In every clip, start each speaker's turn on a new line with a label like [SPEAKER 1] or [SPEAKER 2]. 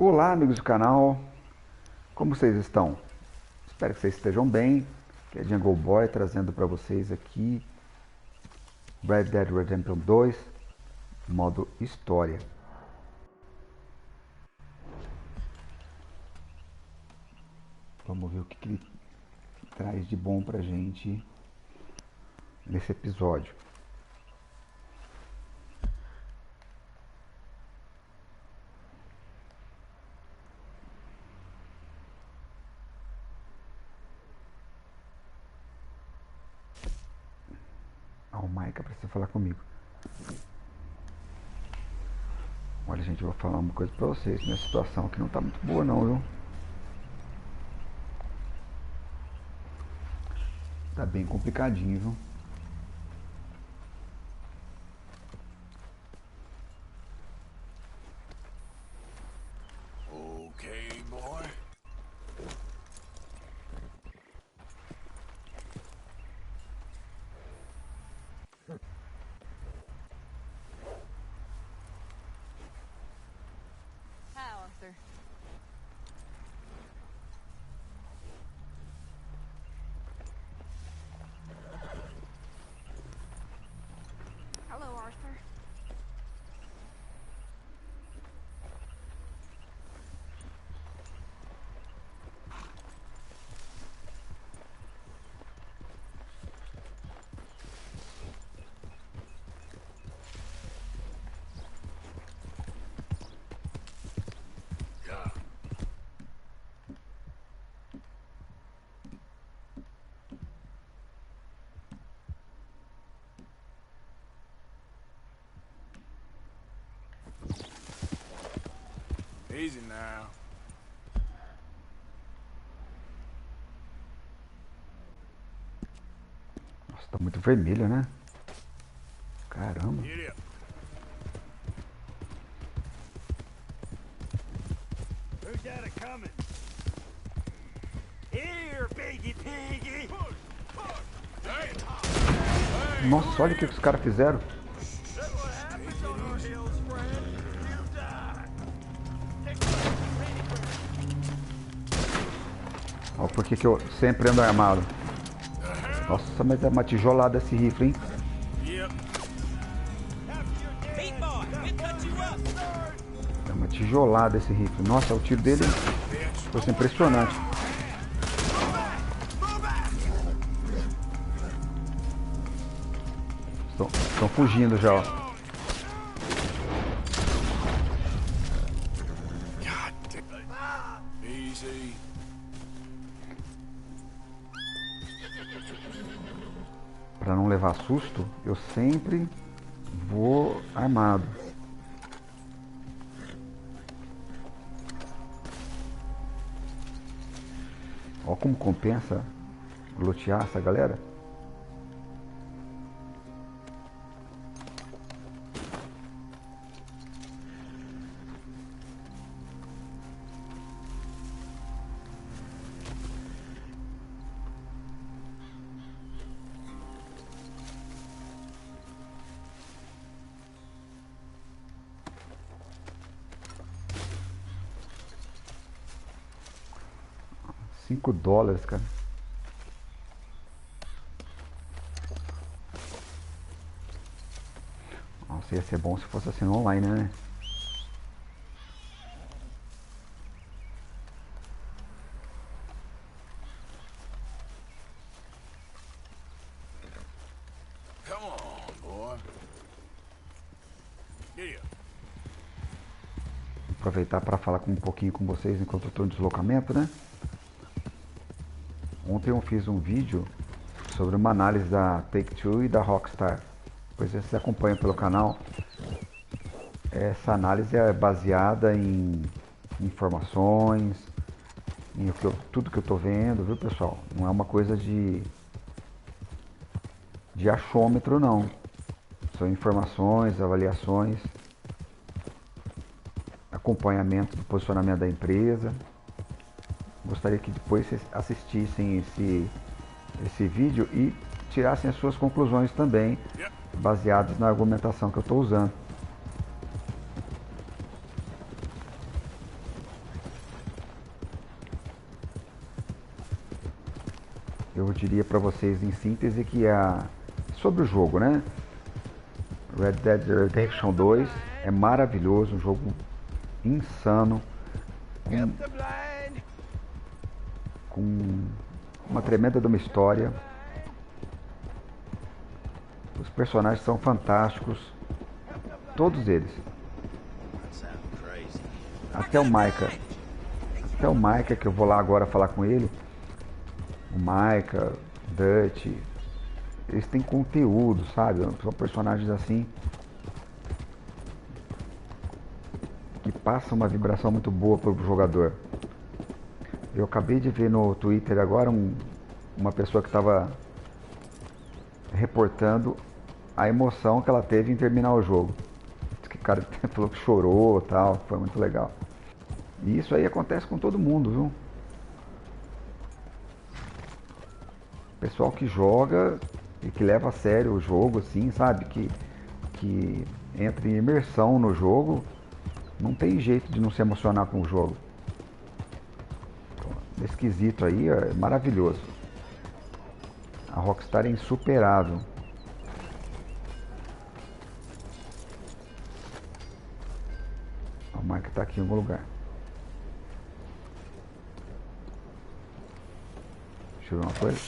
[SPEAKER 1] Olá, amigos do canal, como vocês estão? Espero que vocês estejam bem. Aqui é Jungleboy trazendo para vocês aqui Red Dead Redemption 2, modo história. Vamos ver o que ele traz de bom pra gente nesse episódio. O Maica precisa falar comigo. Olha, gente, eu vou falar uma coisa pra vocês. Minha situação aqui não tá muito boa não, viu? Tá bem complicadinho, viu?
[SPEAKER 2] Okay, boy.
[SPEAKER 3] Hi, Arthur. Hello, Arthur.
[SPEAKER 2] Yeah. Easy now.
[SPEAKER 1] Nossa, tá muito vermelho, né? Caramba.
[SPEAKER 2] Get up. Who's that a coming? Here, piggy piggy.
[SPEAKER 1] Nossa, olha o que os caras fizeram.
[SPEAKER 2] That's what happens on our hills, friend. You die.
[SPEAKER 1] Olha por que eu sempre ando armado. Nossa, mas é uma tijolada esse rifle, hein?
[SPEAKER 2] Yep.
[SPEAKER 1] É uma tijolada esse rifle. Nossa, o tiro dele foi impressionante. Estão fugindo já, ó.
[SPEAKER 2] God damn. Easy.
[SPEAKER 1] Pra não levar susto, eu sempre vou armado. Ó como compensa lotear essa galera. $5, cara. Nossa, ia ser bom se fosse assim online, né?
[SPEAKER 2] Come on, boy. Get up.
[SPEAKER 1] Aproveitar para falar um pouquinho com vocês enquanto eu estou em deslocamento, né? Ontem eu fiz um vídeo sobre uma análise da Take-Two e da Rockstar. Depois vocês acompanham pelo canal. Essa análise é baseada em informações, em tudo que eu estou vendo, viu, pessoal? Não é uma coisa de achômetro, não. São informações, avaliações, acompanhamento do posicionamento da empresa. Gostaria que depois vocês assistissem esse vídeo e tirassem as suas conclusões também, baseadas na argumentação que eu estou usando. eu diria para vocês em síntese que sobre o jogo, né? Red Dead Redemption 2 é maravilhoso, um jogo insano, com uma tremenda de uma história. Os personagens são fantásticos, todos eles. Até o Micah, que eu vou lá agora falar com ele. O Micah, Dutch, eles têm conteúdo, sabe? São personagens assim que passam uma vibração muito boa para o jogador. Eu acabei de ver no Twitter agora uma pessoa que estava reportando a emoção que ela teve em terminar o jogo. Diz que o cara falou que chorou e tal, foi muito legal. E isso aí acontece com todo mundo, viu? Pessoal que joga e que leva a sério o jogo, assim, sabe? Que entra em imersão no jogo, não tem jeito de não se emocionar com o jogo. Esse quesito aí é maravilhoso. A Rockstar é insuperável. O Mike tá aqui em algum lugar. Deixa eu ver uma coisa.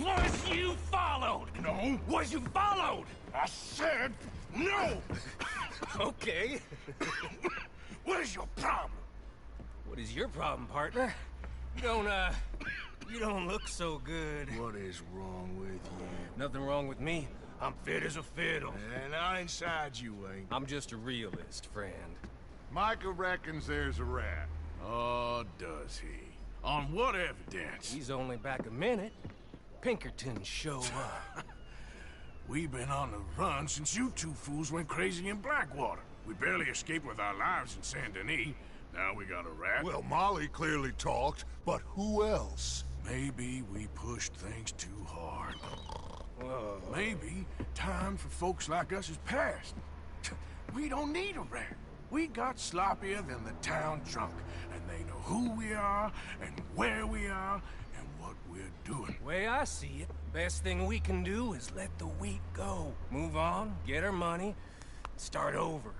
[SPEAKER 2] Was you followed? No. Was you followed? I said no.
[SPEAKER 4] Okay.
[SPEAKER 2] What is your problem?
[SPEAKER 4] What is your problem, partner? You don't look so good.
[SPEAKER 2] What is wrong with you?
[SPEAKER 4] Nothing wrong with me. I'm fit as a fiddle.
[SPEAKER 2] And I inside you ain't.
[SPEAKER 4] I'm just a realist, friend.
[SPEAKER 2] Micah reckons there's a rat. Oh, does he? On what evidence?
[SPEAKER 4] He's only back a minute. Pinkerton show up.
[SPEAKER 2] We've been on the run since you two fools went crazy in Blackwater. We barely escaped with our lives in Saint Denis. Now we got a rat.
[SPEAKER 5] Well, Molly clearly talked, but who else?
[SPEAKER 2] Maybe we pushed things too hard.
[SPEAKER 4] Whoa.
[SPEAKER 2] Maybe time for folks like us is past. We don't need a rat. We got sloppier than the town drunk, and they know who we are, and where we are, and what we're doing.
[SPEAKER 4] Way I see it, best thing we can do is let the wheat go. Move on, get our money, start over.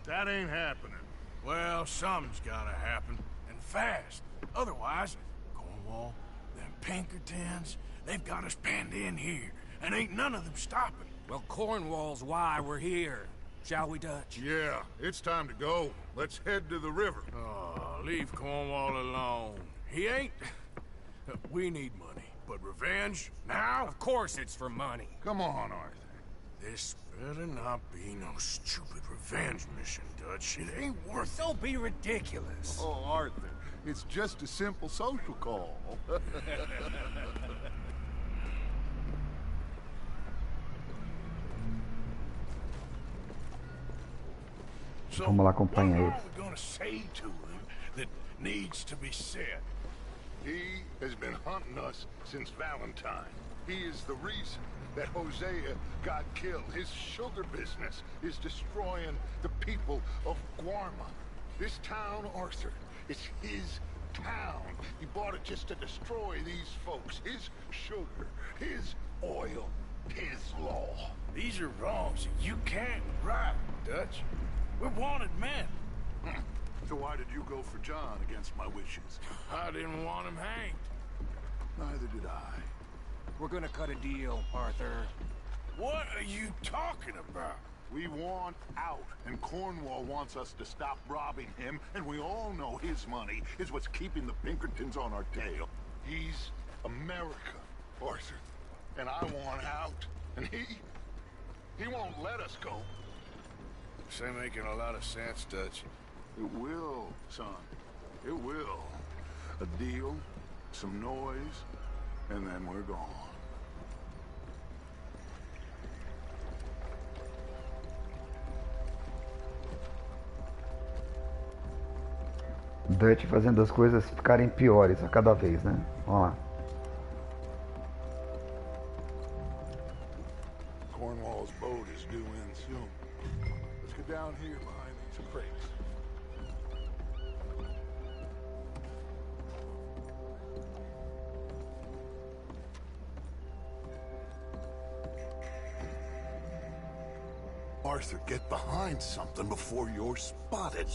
[SPEAKER 2] That ain't happening. Well, something's gotta happen, and fast. Otherwise, Cornwall, them Pinkertons, they've got us penned in here, and ain't none of them stopping.
[SPEAKER 4] Well, Cornwall's why we're here. Shall we, Dutch?
[SPEAKER 5] Yeah, it's time to go. Let's head to the river.
[SPEAKER 2] Oh, leave Cornwall alone. He ain't... We need money, but revenge, now?
[SPEAKER 4] Of course it's for money.
[SPEAKER 5] Come on, Arthur.
[SPEAKER 2] This better not be no stupid revenge mission, Dutch. It ain't worth it.
[SPEAKER 4] Don't be ridiculous.
[SPEAKER 5] Oh, Arthur, it's just a simple social call.
[SPEAKER 2] So,
[SPEAKER 1] Vamos lá acompanhar
[SPEAKER 2] what
[SPEAKER 1] eles.
[SPEAKER 2] are we gonna say to him that needs to be said?
[SPEAKER 5] He has been hunting us since Valentine. He is the reason that Hosea got killed. His sugar business is destroying the people of Guarma. This town, Arthur, is his town. He bought it just to destroy these folks. His sugar, his oil, his law.
[SPEAKER 2] These are wrongs you can't right, Dutch. We're wanted men.
[SPEAKER 5] So why did you go for John against my wishes?
[SPEAKER 2] I didn't want him hanged.
[SPEAKER 5] Neither did I.
[SPEAKER 4] We're gonna cut a deal, Arthur.
[SPEAKER 2] What are you talking about?
[SPEAKER 5] We want out, and Cornwall wants us to stop robbing him, and we all know his money is what's keeping the Pinkertons on our tail. He's America, Arthur, and I want out, and he won't let us go.
[SPEAKER 2] This ain't making a lot of sense, Dutch.
[SPEAKER 5] It will, son. It will. A deal, some noise, and then we're gone.
[SPEAKER 1] Dutch fazendo as coisas ficarem piores a cada vez, né? Vamos lá.
[SPEAKER 5] Cornwall's boat is due in soon. Let's get down here behind these crates. Arthur, get behind something before you're spotted.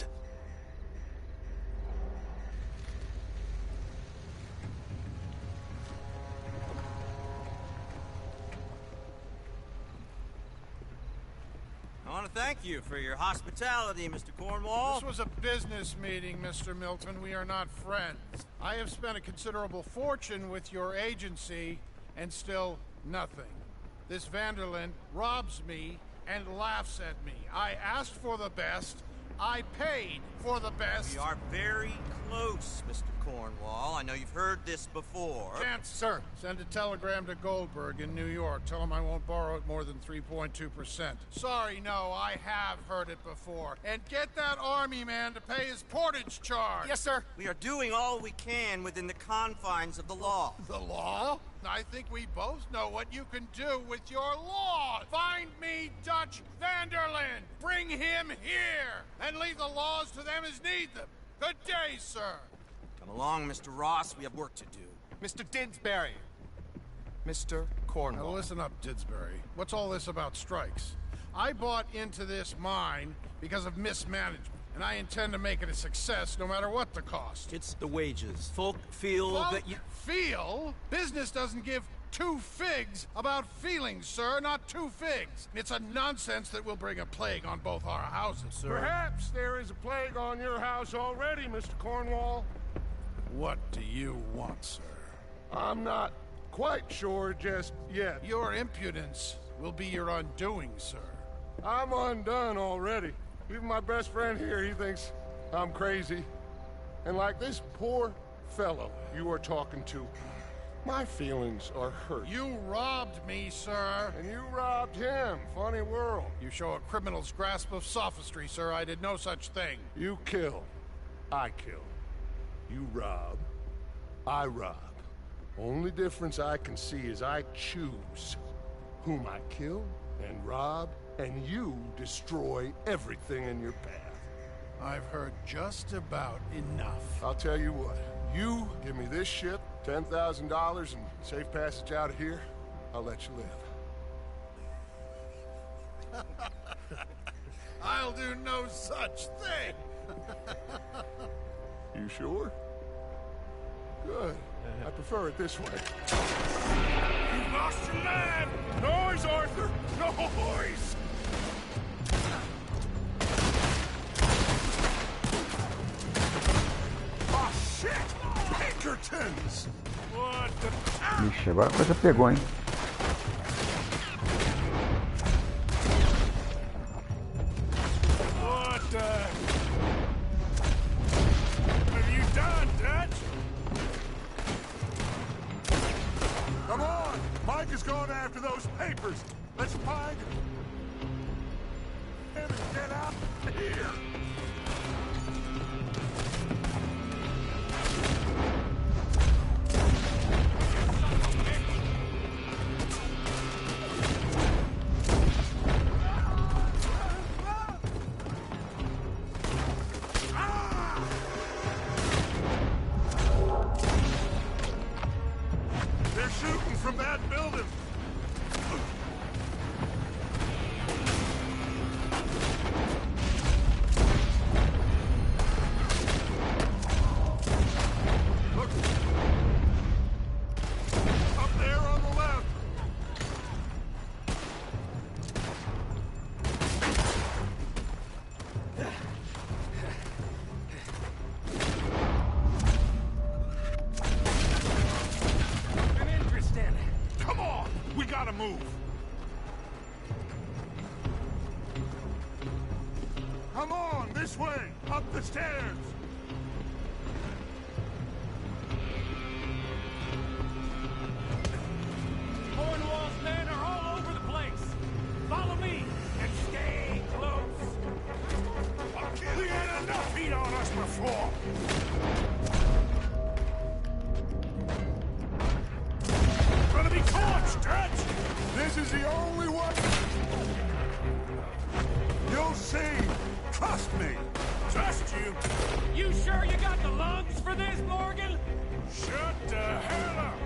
[SPEAKER 6] I want to thank you for your hospitality, Mr. Cornwall.
[SPEAKER 7] This was a business meeting, Mr. Milton. We are not friends. I have spent a considerable fortune with your agency, and still nothing. This Vanderlyn robs me and laughs at me. I asked for the best. I paid for the best.
[SPEAKER 6] We are very close, Mr. Cornwall. I know you've heard this before.
[SPEAKER 7] Can't, sir. Send a telegram to Goldberg in New York. Tell him I won't borrow it more than 3.2%. Sorry, no, I have heard it before. And get that army man to pay his portage charge.
[SPEAKER 6] Yes, sir. We are doing all we can within the confines of the law.
[SPEAKER 7] The law? I think we both know what you can do with your law. Find me Dutch Vanderlyn. Bring him here. And leave the laws to them as need them. Good day, sir.
[SPEAKER 6] Come along, Mr. Ross. We have work to do.
[SPEAKER 8] Mr. Didsbury. Mr. Cornwall.
[SPEAKER 7] Now listen up, Didsbury. What's all this about strikes? I bought into this mine because of mismanagement, and I intend to make it a success no matter what the cost.
[SPEAKER 6] It's the wages. Folk feel that you...
[SPEAKER 7] Feel? Business doesn't give two figs about feelings, sir, not two figs. It's a nonsense that will bring a plague on both our houses, sir.
[SPEAKER 2] Perhaps there is a plague on your house already, Mr. Cornwall.
[SPEAKER 7] What do you want, sir?
[SPEAKER 2] I'm not quite sure just yet.
[SPEAKER 7] Your impudence will be your undoing, sir.
[SPEAKER 2] I'm undone already. Even my best friend here, he thinks I'm crazy. And like this poor fellow you are talking to, my feelings are hurt.
[SPEAKER 7] You robbed me, sir.
[SPEAKER 2] And you robbed him. Funny world.
[SPEAKER 7] You show a criminal's grasp of sophistry, sir. I did no such thing.
[SPEAKER 2] You kill. I kill. You rob. I rob. Only difference I can see is I choose whom I kill and rob, and you destroy everything in your path.
[SPEAKER 7] I've heard just about enough.
[SPEAKER 2] I'll tell you what. You give me this ship, $10,000, and safe passage out of here, I'll let you live.
[SPEAKER 7] I'll do no such thing.
[SPEAKER 2] You sure? Good. I prefer it this way.
[SPEAKER 7] You lost your man!
[SPEAKER 2] Noise, Arthur! Noise! Oh, shit! Pinkertons!
[SPEAKER 7] What the...
[SPEAKER 1] Ixi, agora a coisa pegou, hein?
[SPEAKER 7] What the... What have you done, Dutch?
[SPEAKER 2] Come on! Mike is going after those papers! Let's find him and get out of here! They're shooting from that building! Look! Up there on the left!
[SPEAKER 4] I'm interested.
[SPEAKER 2] Come on! We gotta move! Come on, this way! Up the stairs!
[SPEAKER 4] Cornwall's men are all over the place. Follow me and stay close.
[SPEAKER 2] We had enough heat on us before! Gonna be torched, Dutch! This is the only one... You'll see! Trust me! Trust you?
[SPEAKER 4] You sure you got the lungs for this, Morgan?
[SPEAKER 2] Shut the hell up!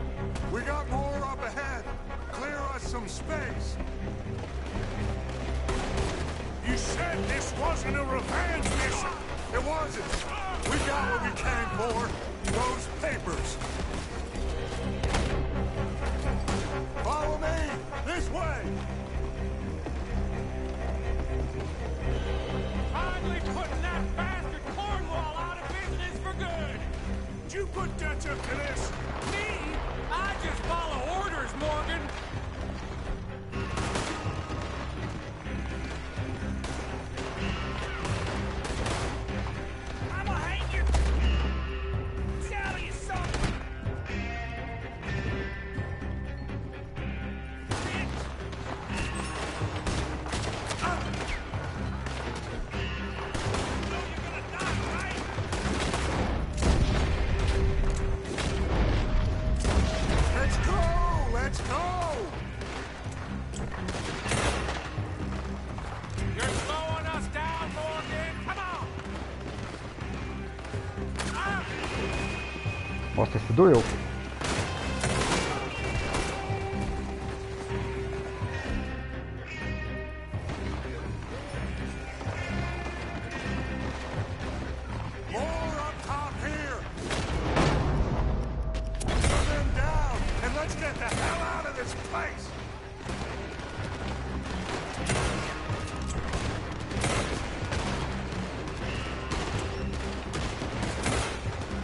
[SPEAKER 2] We got more up ahead. Clear us some space. said this wasn't a revenge mission.
[SPEAKER 5] It wasn't. We got what we came for. Those papers. Follow me. This way.
[SPEAKER 4] Finally putting that bastard Cornwall out of business for good.
[SPEAKER 2] Did you put Dutch up to this?
[SPEAKER 4] Me? I just follow orders, Morgan. I'ma hang you. Tell you something.
[SPEAKER 5] Let's go. Let's go.
[SPEAKER 4] You're slowing us down, Morgan. Come on.
[SPEAKER 1] Nossa, esse doeu.
[SPEAKER 5] More up top here. Put them down and let's get the hell out of this place.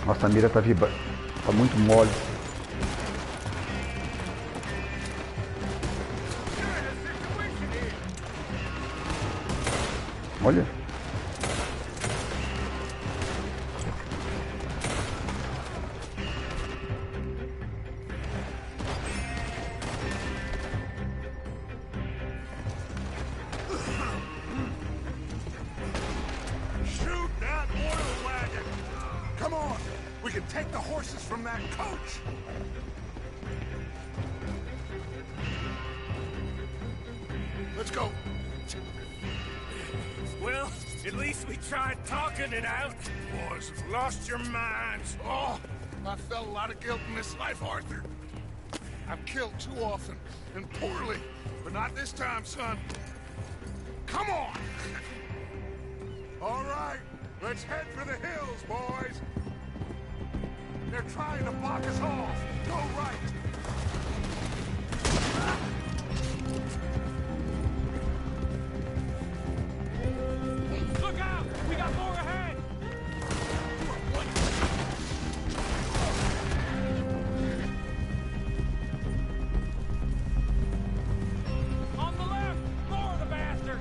[SPEAKER 1] Nossa, a mira tá vibrando. Tá muito mole. Olha.
[SPEAKER 5] Shoot that oil wagon. Come on. We can take the horses from that coach. Let's go.
[SPEAKER 4] Well, at least we tried talking it out.
[SPEAKER 2] Boys have lost your minds.
[SPEAKER 5] Oh, I felt a lot of guilt in this life, Arthur. I've killed too often and poorly, but not this time, son. Come on! All right, let's head for the hills, boys. They're trying to block us off. Go right.
[SPEAKER 4] Look out! We got more ahead! On the left! More of the bastard!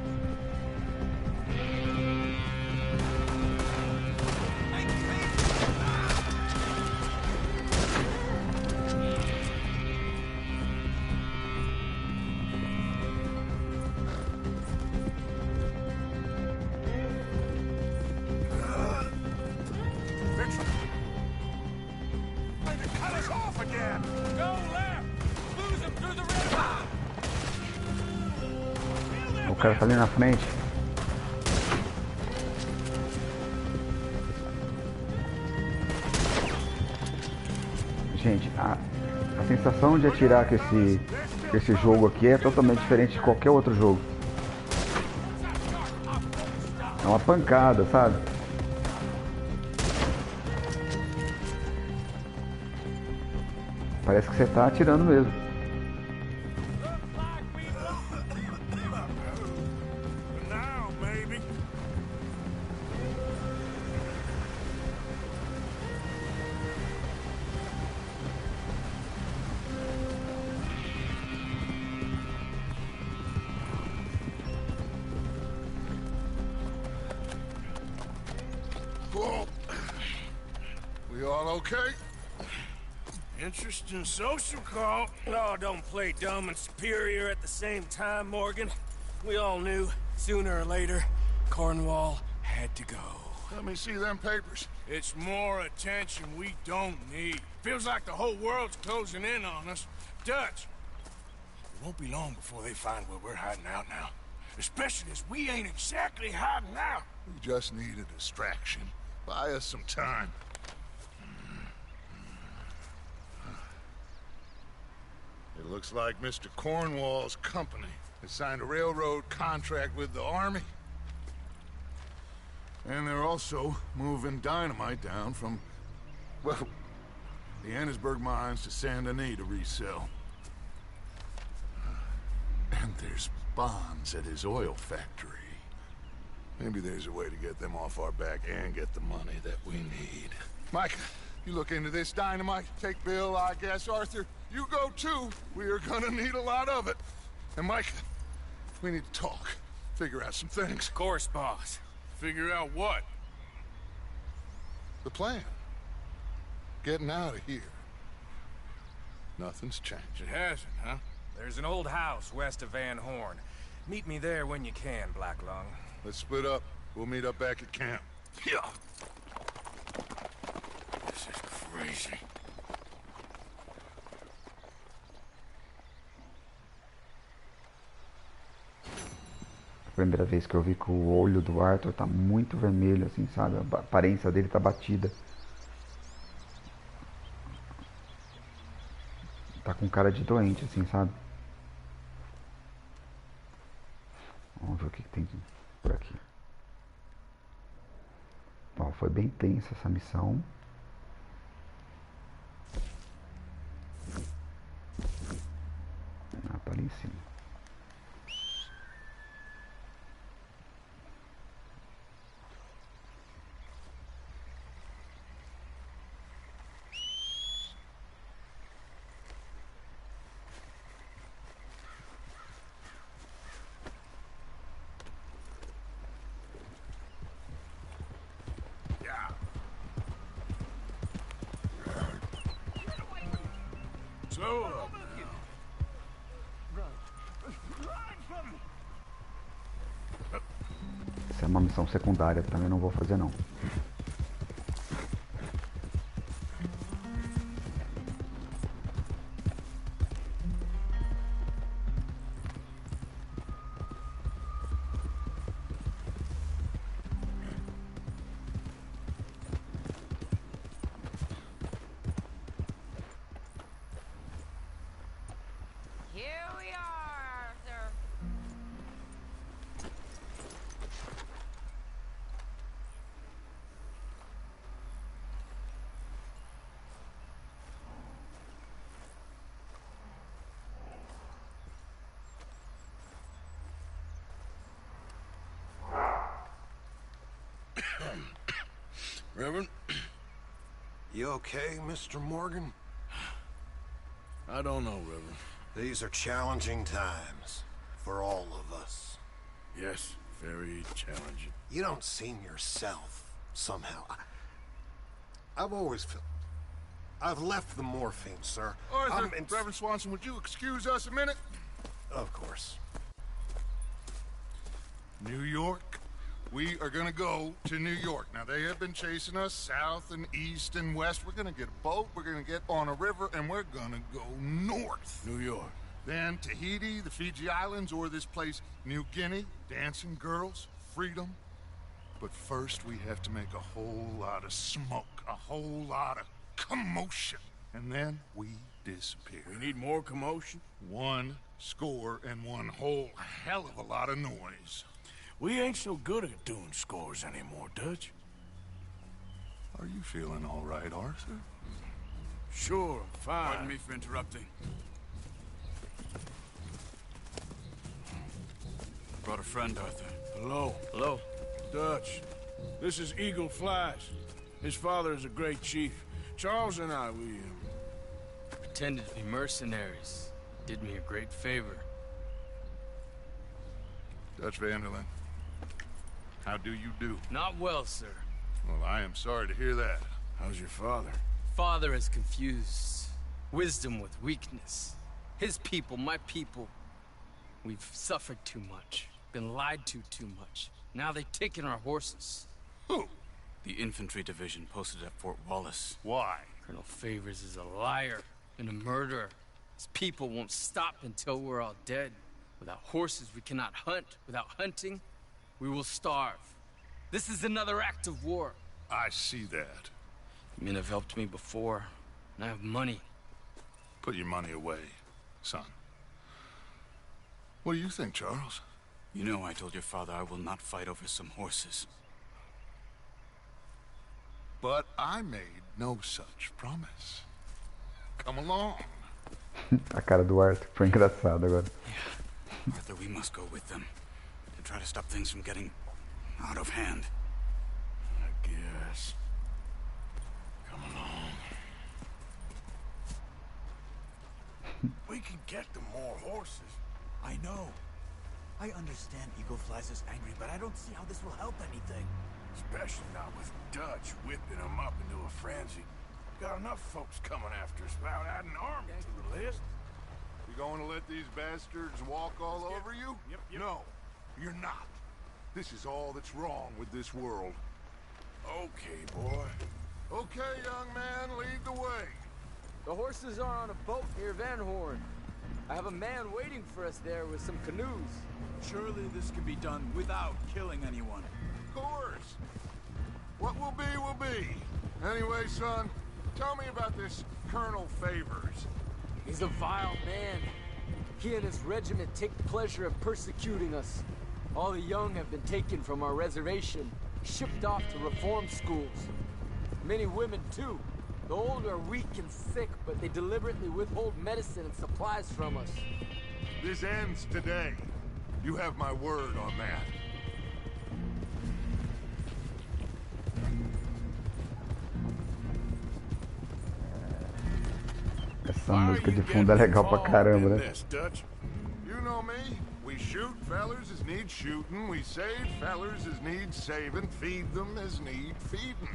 [SPEAKER 5] They're trying to cut us off again.
[SPEAKER 4] Go left! Lose him through the river!
[SPEAKER 1] O cara tá ali na frente. Gente, a sensação de atirar com esse jogo aqui é totalmente diferente de qualquer outro jogo. É uma pancada, sabe? Parece que você tá atirando mesmo.
[SPEAKER 2] For now, maybe.
[SPEAKER 5] Whoa. We all okay?
[SPEAKER 2] Interesting social call.
[SPEAKER 4] Oh, don't play dumb and superior at the same time, Morgan. We all knew, sooner or later, Cornwall had to go.
[SPEAKER 5] Let me see them papers.
[SPEAKER 2] It's more attention we don't need. Feels like the whole world's closing in on us. Dutch, it won't be long before they find where we're hiding out now. Especially as we ain't exactly hiding out.
[SPEAKER 5] We just need a distraction. Buy us some time. It looks like Mr. Cornwall's company has signed a railroad contract with the Army. And they're also moving dynamite down from, well, the Annesburg mines to Saint Denis to resell. And there's bonds at his oil factory. Maybe there's a way to get them off our back and get the money that we need. Mike, you look into this dynamite. Take Bill, I guess. Arthur, you go too. We are gonna need a lot of it. And Mike, we need to talk. Figure out some things.
[SPEAKER 4] Of course, boss.
[SPEAKER 2] Figure out what?
[SPEAKER 5] The plan. Getting out of here. Nothing's changed.
[SPEAKER 2] It hasn't, huh?
[SPEAKER 4] There's an old house west of Van Horn. Meet me there when you can, Black Lung.
[SPEAKER 5] Let's split up. We'll meet up back at camp.
[SPEAKER 2] Yeah. This is crazy.
[SPEAKER 1] Primeira vez que eu vi que o olho do Arthur tá muito vermelho, assim, sabe? A aparência dele tá batida. Tá com cara de doente, assim, sabe? Vamos ver o que tem por aqui. Bom, foi bem tensa essa missão. Ah, tá ali em cima. Essa é uma missão secundária, também não vou fazer não.
[SPEAKER 3] Here we are, Arthur.
[SPEAKER 2] Reverend?
[SPEAKER 9] You okay, Mr. Morgan?
[SPEAKER 2] I don't know, Reverend.
[SPEAKER 9] These are challenging times for all of us.
[SPEAKER 2] Yes, very challenging.
[SPEAKER 9] You don't seem yourself, somehow. I've always felt... I've left the morphine, sir.
[SPEAKER 5] Arthur, Reverend Swanson, would you excuse us a minute?
[SPEAKER 9] Of course.
[SPEAKER 5] New York. We are gonna go to New York. Now, they have been chasing us south and east and west. We're gonna get a boat, we're gonna get on a river, and we're gonna go north.
[SPEAKER 2] New York.
[SPEAKER 5] Then Tahiti, the Fiji Islands, or this place, New Guinea, dancing girls, freedom. But first, we have to make a whole lot of smoke, a whole lot of commotion. And then we disappear.
[SPEAKER 2] We need more commotion?
[SPEAKER 5] 1 score and 1 whole hell of a lot of noise.
[SPEAKER 2] We ain't so good at doing scores anymore, Dutch.
[SPEAKER 5] Are you feeling all right, Arthur?
[SPEAKER 2] Sure, I'm fine.
[SPEAKER 10] Pardon me for interrupting. Brought a friend, Arthur.
[SPEAKER 2] Hello.
[SPEAKER 10] Hello.
[SPEAKER 2] Dutch. This is Eagle Flies. His father is a great chief. Charles and I, we...
[SPEAKER 10] Pretended to be mercenaries. Did me a great favor.
[SPEAKER 5] Dutch Vanderlyn, how do you do?
[SPEAKER 10] Not well, sir.
[SPEAKER 5] Well, I am sorry to hear that.
[SPEAKER 2] How's your father?
[SPEAKER 10] Father has confused wisdom with weakness. His people, my people. We've suffered too much. Been lied to too much. Now they've taken our horses.
[SPEAKER 5] Who?
[SPEAKER 10] The infantry division posted at Fort Wallace.
[SPEAKER 5] Why?
[SPEAKER 10] Colonel Favors is a liar and a murderer. His people won't stop until we're all dead. Without horses, we cannot hunt. Without hunting, we will starve. This is another act of war.
[SPEAKER 5] I see that.
[SPEAKER 10] Men have helped me before, and I have money.
[SPEAKER 5] Put your money away, son. What do you think, Charles?
[SPEAKER 10] You know I told your father I will not fight over some horses.
[SPEAKER 5] But I made no such promise. Come along.
[SPEAKER 1] A cara do Arthur foi engraçada agora.
[SPEAKER 11] Arthur, we must go with them to try to stop things from getting out of hand.
[SPEAKER 2] I guess. Come along. We can get them more horses.
[SPEAKER 11] I know. I understand Eagle Flies is angry, but I don't see how this will help anything.
[SPEAKER 2] Especially not with Dutch whipping them up into a frenzy. Got enough folks coming after us without adding an army to the list.
[SPEAKER 5] You going to let these bastards walk all over you?
[SPEAKER 2] Yep.
[SPEAKER 5] No, you're not. This is all that's wrong with this world.
[SPEAKER 2] Okay, boy.
[SPEAKER 5] Okay, young man, lead the way.
[SPEAKER 10] The horses are on a boat near Van Horn. I have a man waiting for us there with some canoes.
[SPEAKER 11] Surely this can be done without killing anyone.
[SPEAKER 5] Of course. What will be. Anyway, son, tell me about this Colonel Favors.
[SPEAKER 10] He's a vile man. He and his regiment take pleasure in persecuting us. All the young have been taken from our reservation, shipped off to reform schools. Many women, too. The old are weak and sick, but they deliberately withhold medicine and supplies from us.
[SPEAKER 5] This ends today. You have my word on that.
[SPEAKER 1] Essa música de fundo é legal pra caramba, né?
[SPEAKER 5] You know me. We shoot fellers as need shooting. We save fellers as need saving. Feed them as need feeding.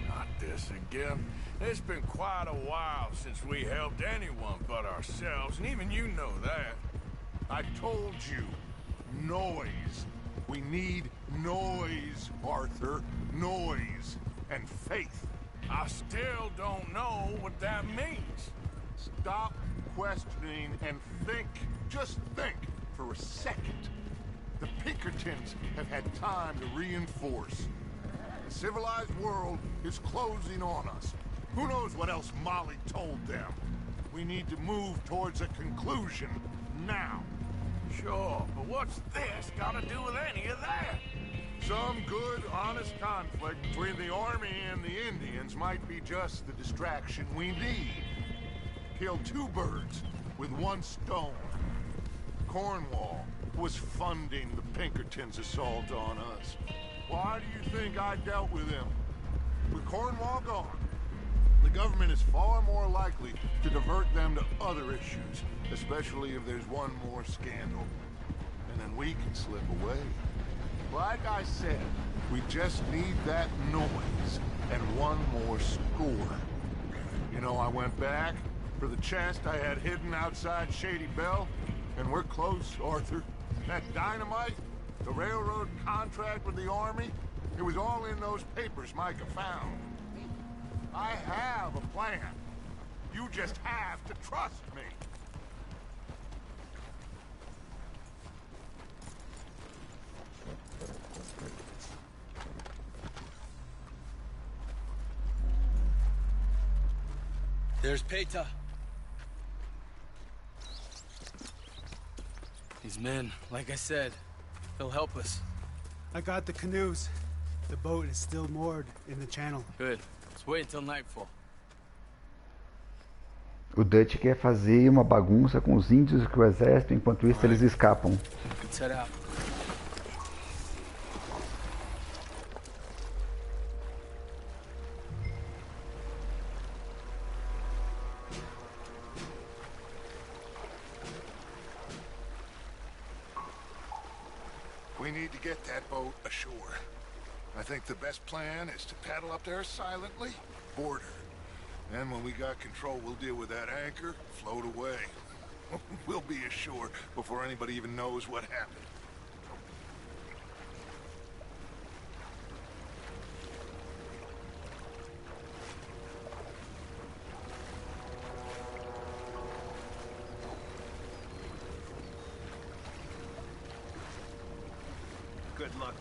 [SPEAKER 2] Not this again. It's been quite a while since we helped anyone but ourselves, and even you know that.
[SPEAKER 5] I told you. Noise. We need noise, Arthur. Noise. And faith.
[SPEAKER 2] I still don't know what that means.
[SPEAKER 5] Stop questioning and think. Just think for a second. The Pinkertons have had time to reinforce. The civilized world is closing on us. Who knows what else Molly told them? We need to move towards a conclusion now.
[SPEAKER 2] Sure, but what's this got to do with any of that?
[SPEAKER 5] Some good, honest conflict between the army and the Indians might be just the distraction we need. Kill two birds with one stone. Cornwall was funding the Pinkertons' assault on us. Why do you think I dealt with him? With Cornwall gone, the government is far more likely to divert them to other issues, especially if there's one more scandal. And then we can slip away. Like I said, we just need that noise and one more score. You know, I went back for the chest I had hidden outside Shady Bell, and we're close, Arthur. That dynamite, the railroad contract with the army, it was all in those papers Micah found. I have a plan. You just have to trust me.
[SPEAKER 10] There's Peta. These men, like I said, they'll help us.
[SPEAKER 12] I got the canoes. The boat is still moored in the channel.
[SPEAKER 10] Good. Let's wait until nightfall.
[SPEAKER 1] O Dutch quer fazer uma bagunça com os índios e com o exército, enquanto isso eles escapam.
[SPEAKER 10] Good set out.
[SPEAKER 5] We need to get that boat ashore. I think the best plan is to paddle up there silently, board her. Then when we got control, we'll deal with that anchor, float away. We'll be ashore before anybody even knows what happened.
[SPEAKER 11] Good luck.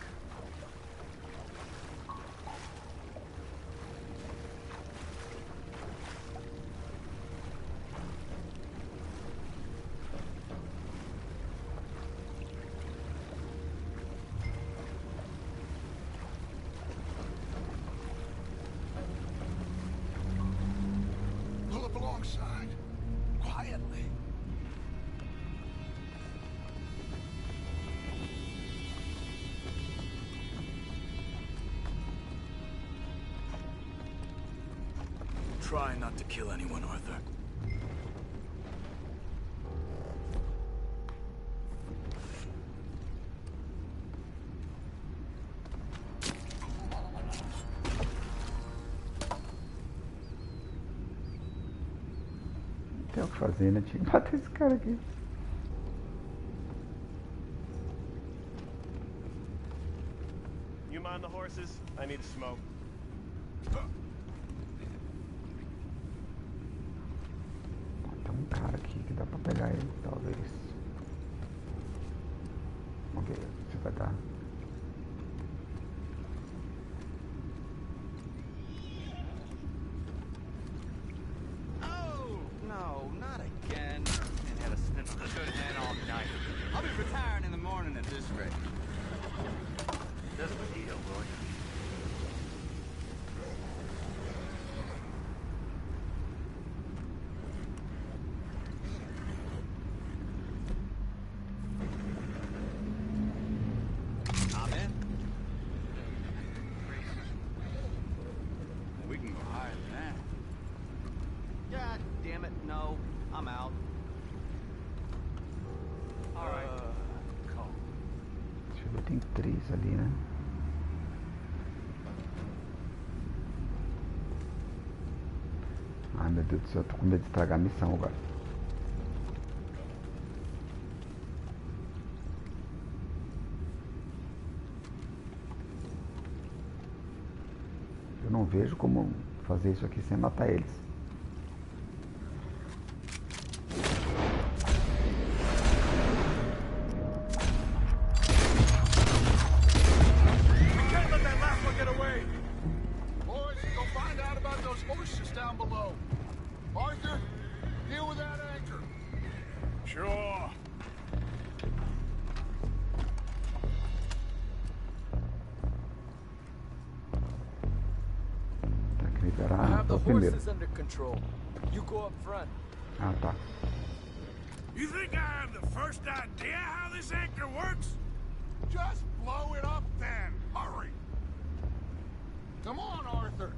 [SPEAKER 11] Try not to kill anyone, Arthur.
[SPEAKER 1] Não tem o que fazer, né? Tinha que bater esse cara aqui.
[SPEAKER 13] You mind the horses? I need to smoke.
[SPEAKER 1] Tem um cara aqui que dá pra pegar ele, talvez. Vamos ver se vai dar.
[SPEAKER 6] Oh, no, not again. And had a sniff of the good head all night. I'll be retiring in the morning at this rate. Doesn't deal, will you? I'm in. We can go higher than that. God damn it, no. I'm out. All right. Call.
[SPEAKER 1] Deixa eu ver, tem 3 ali, né? Ai meu Deus do céu, eu tô com medo de estragar a missão agora. Eu não vejo como fazer isso aqui sem matar eles.
[SPEAKER 7] Boys, go find out about those horses down below. Arthur, deal with that anchor.
[SPEAKER 2] Sure.
[SPEAKER 1] Tem que
[SPEAKER 10] I
[SPEAKER 1] liberar
[SPEAKER 10] have the
[SPEAKER 1] o primeiro.
[SPEAKER 10] horses under control. You go up front.
[SPEAKER 1] Ah, tá.
[SPEAKER 2] You think I have the first idea how this anchor works?
[SPEAKER 7] Just blow it up then. Hurry. Come on, Arthur.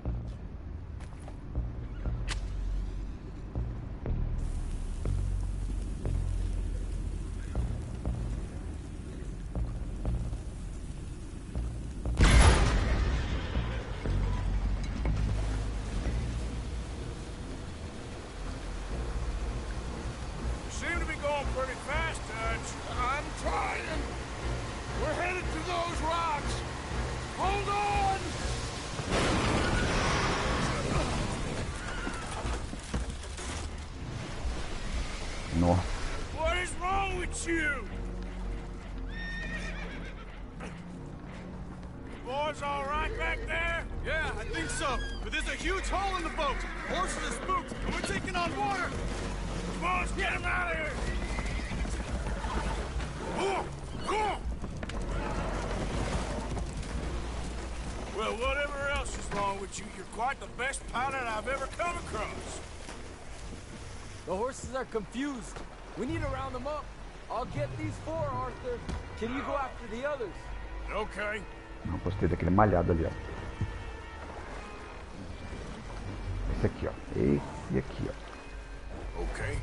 [SPEAKER 2] You seem to be going pretty fast, Dutch.
[SPEAKER 7] I'm trying. We're headed to those rocks. Hold on.
[SPEAKER 1] Nossa.
[SPEAKER 2] What is wrong with you? Boys all right back there?
[SPEAKER 8] Yeah, I think so. But there's a huge hole in the boat. Horses are spooked, and we're taking on water.
[SPEAKER 2] Boys, get him out of here! Go! Well, whatever else is wrong with you, you're quite the best pilot I've ever come across.
[SPEAKER 10] The horses are confused. We need to round them up. I'll get these 4, Arthur. Can you go after the others?
[SPEAKER 2] Okay.
[SPEAKER 1] Não gostei daquele malhado ali, ó. Esse aqui, ó. Esse aqui, ó.
[SPEAKER 2] Okay.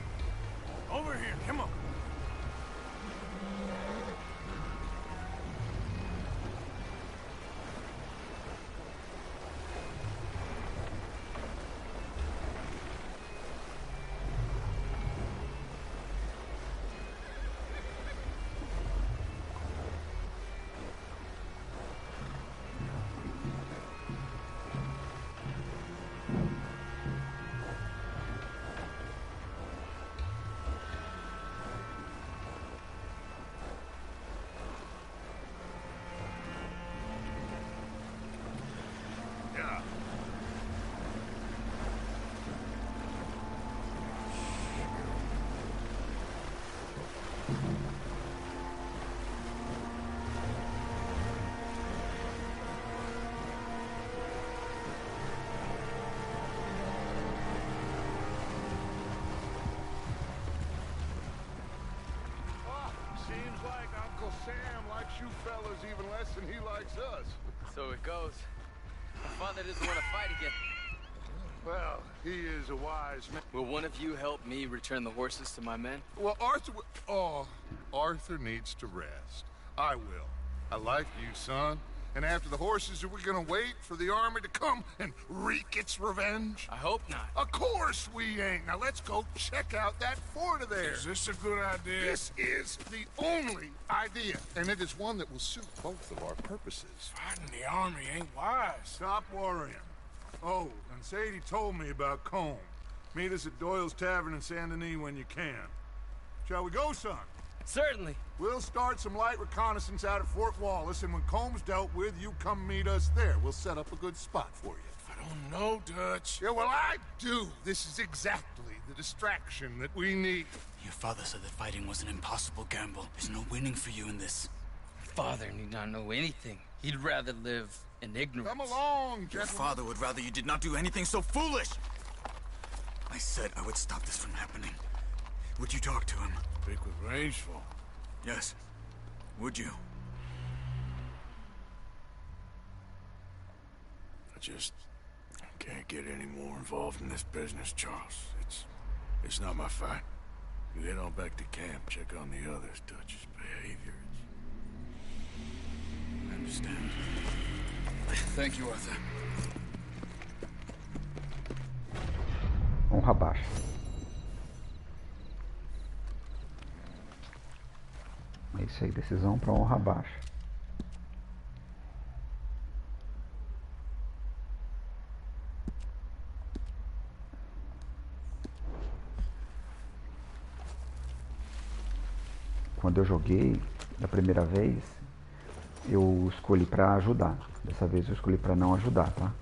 [SPEAKER 2] Over here, come on.
[SPEAKER 5] Uncle Sam likes you fellas even less than he likes us.
[SPEAKER 10] So it goes. A father doesn't want to fight again.
[SPEAKER 5] Well, he is a wise man.
[SPEAKER 10] Will one of you help me return the horses to my men?
[SPEAKER 5] Well, Arthur needs to rest. I will. I like you, son. And after the horses, are we gonna wait for the army to come and wreak its revenge?
[SPEAKER 10] I hope not.
[SPEAKER 5] Of course we ain't. Now let's go check out that fort of theirs.
[SPEAKER 2] Is this a good idea?
[SPEAKER 5] This is the only idea, and it is one that will suit both of our purposes.
[SPEAKER 2] Fighting the army ain't wise.
[SPEAKER 5] Stop worrying. Oh, and Sadie told me about Combe. Meet us at Doyle's Tavern in Saint Denis when you can. Shall we go, son?
[SPEAKER 10] Certainly.
[SPEAKER 5] We'll start some light reconnaissance out at Fort Wallace, and when Combs dealt with, you come meet us there. We'll set up a good spot for you.
[SPEAKER 2] I don't know, Dutch.
[SPEAKER 5] Yeah, well, I do. This is exactly the distraction that we need.
[SPEAKER 11] Your father said that fighting was an impossible gamble. There's no winning for you in this.
[SPEAKER 10] Father need not know anything. He'd rather live in ignorance.
[SPEAKER 5] Come along, gentlemen.
[SPEAKER 11] Your father would rather you did not do anything so foolish. I said I would stop this from happening. Would you talk to him?
[SPEAKER 2] Speak with Rangeful.
[SPEAKER 11] Yes. Would you?
[SPEAKER 2] I just can't get any more involved in this business, Charles. It's not my fight. You head on back to camp, check on the others, Dutch's behavior.
[SPEAKER 11] I understand. Thank you, Arthur.
[SPEAKER 1] Honra baixa. É isso aí, decisão para honra baixa. Quando eu joguei da primeira vez, eu escolhi para ajudar. Dessa vez eu escolhi para não ajudar, tá?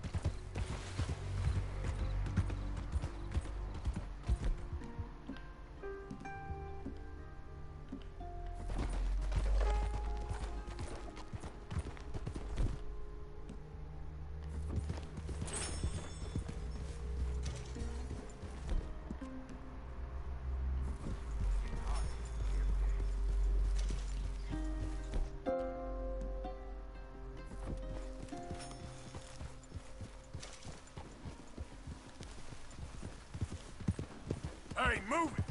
[SPEAKER 2] Hey, move it!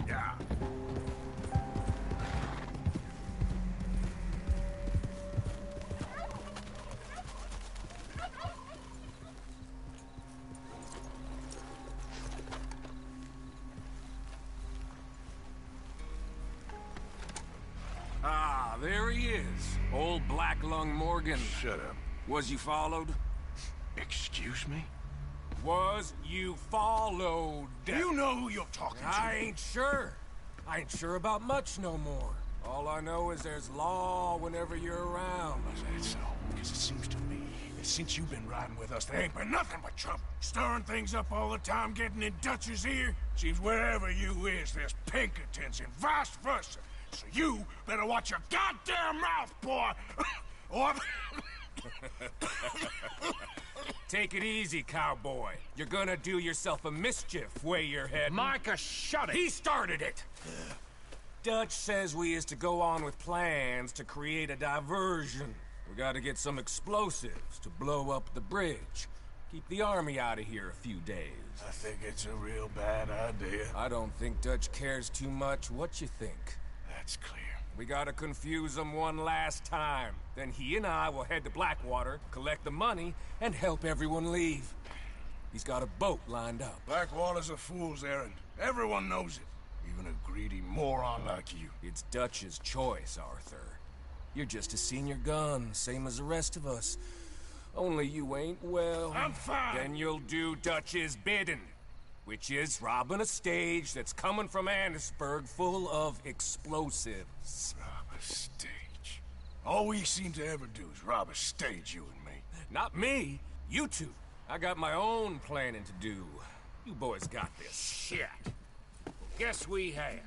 [SPEAKER 2] Yeah.
[SPEAKER 4] Ah, there he is. Old Black Lung Morgan.
[SPEAKER 2] Shut up.
[SPEAKER 4] Was you followed?
[SPEAKER 2] Excuse me?
[SPEAKER 4] Was you followed?
[SPEAKER 2] You know who you're talking to.
[SPEAKER 4] I ain't sure. I ain't sure about much no more. All I know is there's law whenever you're around.
[SPEAKER 2] Is that so? Because it seems to me that since you've been riding with us, there ain't been nothing but trouble. Stirring things up all the time, getting in Dutch's ear. Seems wherever you is, there's Pinkertons and vice versa. So you better watch your goddamn mouth, boy! Or...
[SPEAKER 4] Take it easy, cowboy. You're gonna do yourself a mischief way you're heading.
[SPEAKER 2] Micah, shut it!
[SPEAKER 4] He started it! Dutch says we is to go on with plans to create a diversion. We gotta get some explosives to blow up the bridge. Keep the army out of here a few days.
[SPEAKER 2] I think it's a real bad idea.
[SPEAKER 4] I don't think Dutch cares too much what you think.
[SPEAKER 2] That's clear.
[SPEAKER 4] We gotta confuse him one last time. Then he and I will head to Blackwater, collect the money, and help everyone leave. He's got a boat lined up.
[SPEAKER 2] Blackwater's a fool's errand. Everyone knows it. Even a greedy moron like you.
[SPEAKER 4] It's Dutch's choice, Arthur. You're just a senior gun, same as the rest of us. Only you ain't well.
[SPEAKER 2] I'm fine.
[SPEAKER 4] Then you'll do Dutch's bidding, which is robbing a stage that's coming from Annisburg full of explosives.
[SPEAKER 2] Rob a stage. All we seem to ever do is rob a stage, you and me.
[SPEAKER 4] Not me, you two. I got my own planning to do. You boys got this.
[SPEAKER 2] Shit. Guess we have.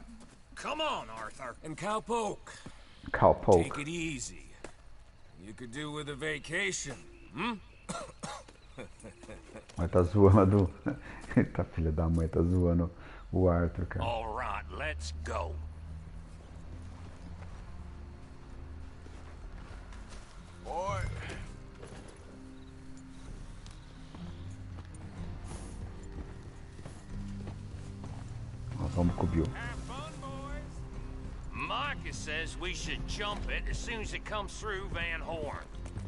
[SPEAKER 2] Come on, Arthur.
[SPEAKER 4] And Cowpoke.
[SPEAKER 1] Cowpoke.
[SPEAKER 4] Take it easy. You could do with a vacation, hmm?
[SPEAKER 1] Mas tá zoando. Eita, filha da mãe, tá zoando o Arthur, cara.
[SPEAKER 2] All right, let's go.
[SPEAKER 1] dilúvio.
[SPEAKER 14] Micah says we should jump it as soon as it comes through Van Horn.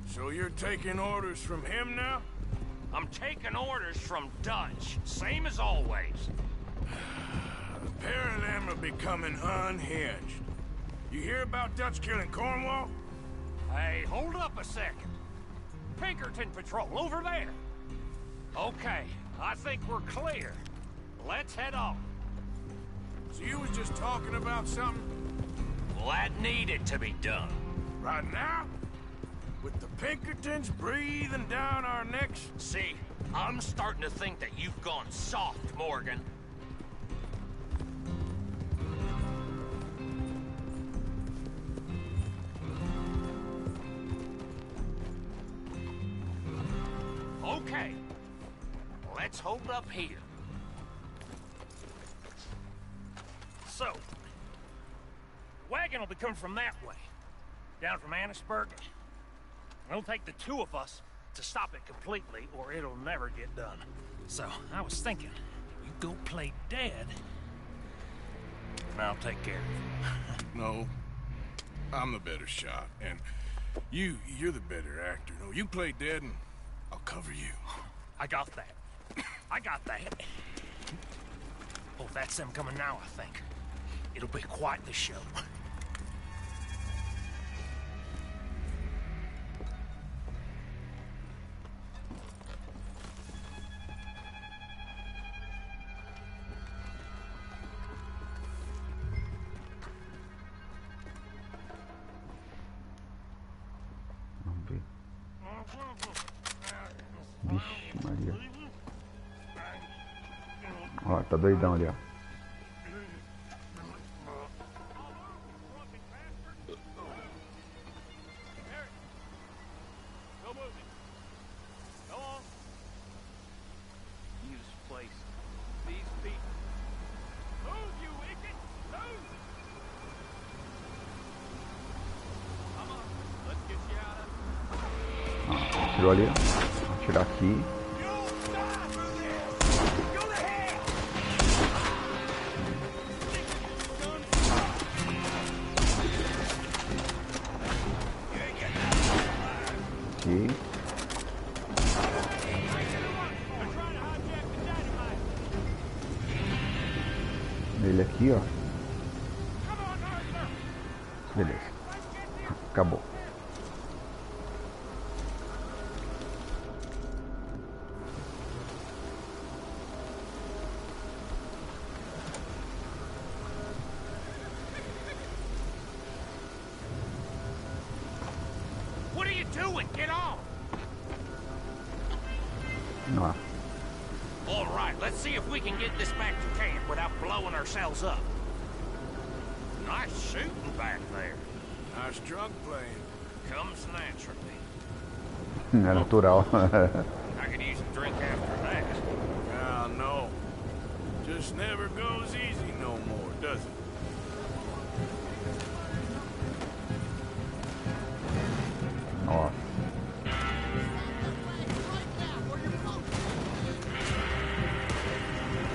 [SPEAKER 2] So you're taking orders from him now?
[SPEAKER 14] I'm taking orders from Dutch, same as always.
[SPEAKER 2] The pair of them are becoming unhinged. You hear about Dutch killing Cornwall?
[SPEAKER 14] Hey, hold up a second. Pinkerton Patrol, over there. Okay, I think we're clear. Let's head on.
[SPEAKER 2] So you was just talking about something?
[SPEAKER 14] Well, that needed to be done.
[SPEAKER 2] Right now? With the Pinkertons breathing down our necks?
[SPEAKER 14] See, I'm starting to think that you've gone soft, Morgan. Okay, let's hold up here. So, wagon will be coming from that way, down from Annisburg. It'll take the two of us to stop it completely, or it'll never get done. So, I was thinking, you go play dead, and I'll take care of it.
[SPEAKER 2] No, I'm the better shot, and you're the better actor. No, you play dead, and I'll cover you.
[SPEAKER 14] I got that. I got that. Oh, that's them coming now, I think. It'll be quite the show.
[SPEAKER 1] Vamos ver. Vixe, Maria. Ó, tá doidão ali, ó. Tirou ali, ó. Vou tirar aqui. Aqui. Ele aqui, ó. Beleza. Acabou.
[SPEAKER 14] What are you doing? Get on!
[SPEAKER 1] No.
[SPEAKER 14] All right, let's see if we can get this back to camp without blowing ourselves up. Nice shooting back there.
[SPEAKER 2] Nice drunk playing.
[SPEAKER 14] Comes naturally.
[SPEAKER 1] É natural.
[SPEAKER 14] I could use a drink after that.
[SPEAKER 2] Ah, no. Just never goes easy no more, does it?
[SPEAKER 1] Nossa.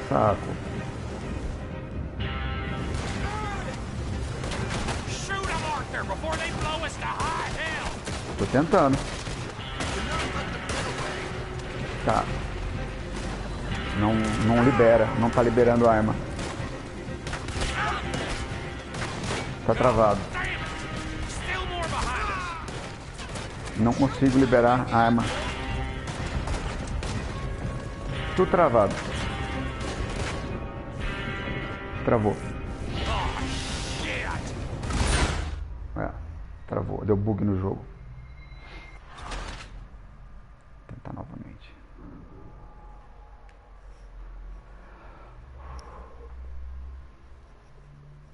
[SPEAKER 1] Saco.
[SPEAKER 14] Shoot them, Arthur, before they blow us to high hell.
[SPEAKER 1] Tô tentando. Tá. Não libera. Não tá liberando a arma. Tá travado. Não consigo liberar a arma. Tudo travado. Travou. É, travou. Deu bug no jogo. Vou tentar novamente.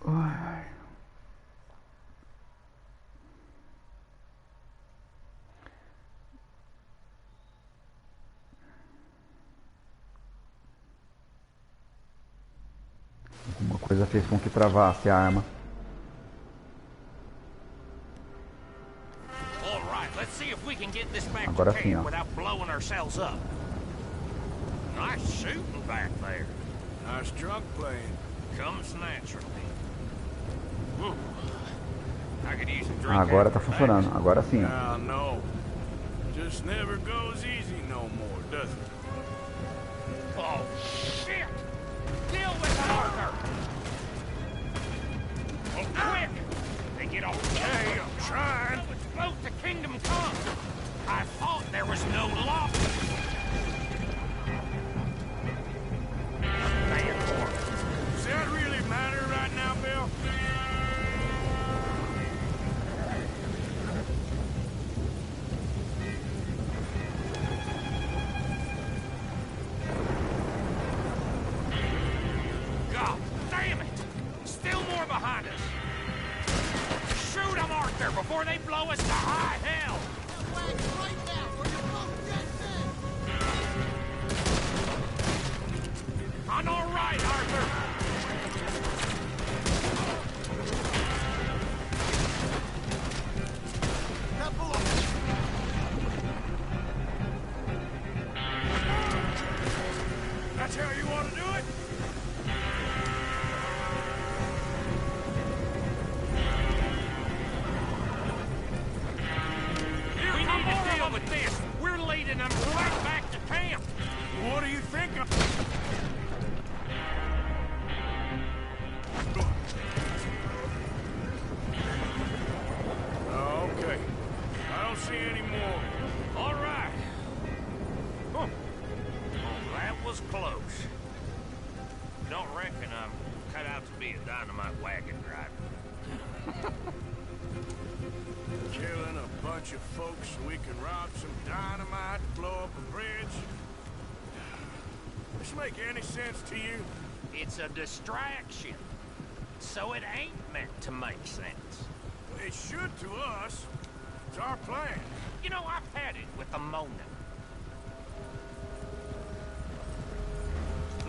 [SPEAKER 1] Ai. Alguma coisa fez com que travasse a arma. Agora sim, ó.
[SPEAKER 14] Nice shooting back there.
[SPEAKER 2] Nice drunk playing.
[SPEAKER 14] Comes naturally. Ooh. I could use a drink.
[SPEAKER 1] Agora tá funcionando. Agora sim.
[SPEAKER 2] Ah, no. Just never goes easy no more, does it?
[SPEAKER 14] Oh, shit! Deal with it, Arthur! Oh, quick! They get okay, I'm trying. It's close to Kingdom Come. I thought there was no law.
[SPEAKER 2] Does that really matter right now, Bill?
[SPEAKER 14] God damn it! Still more behind us. Shoot them, Arthur, before they blow us to high hell! Right now, or you're both dead then! On our right, Arthur!
[SPEAKER 2] That's how you want to do it?
[SPEAKER 14] We need to deal with this. We're leading them right back to camp.
[SPEAKER 2] What do you think of... Okay. I don't see any more.
[SPEAKER 14] All right. Huh. Oh, that was close. Don't reckon I'm cut out to be a dynamite wagon driver.
[SPEAKER 2] Killing a bunch of folks so we can rob some dynamite, blow up a bridge. This make any sense to you?
[SPEAKER 14] It's a distraction. So it ain't meant to make sense.
[SPEAKER 2] It should to us. It's our plan.
[SPEAKER 14] You know, I've had it with the Mona.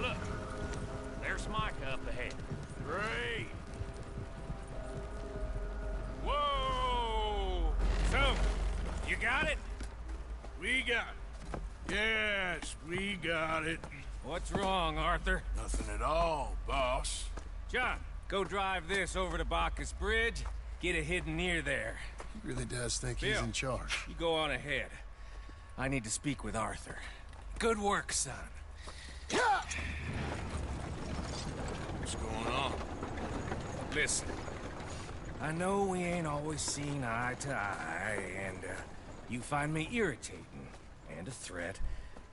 [SPEAKER 14] Look, there's Micah up ahead.
[SPEAKER 2] Great. Whoa! So, you got it? We got it. Yes, we got it.
[SPEAKER 4] What's wrong, Arthur?
[SPEAKER 2] Nothing at all, boss.
[SPEAKER 4] John, go drive this over to Bacchus Bridge. Get it hidden near there.
[SPEAKER 9] He really does think he's
[SPEAKER 4] Bill,
[SPEAKER 9] in charge.
[SPEAKER 4] You go on ahead. I need to speak with Arthur. Good work, son.
[SPEAKER 2] What's going on?
[SPEAKER 4] Listen, I know we ain't always seen eye to eye, and you find me irritating and a threat,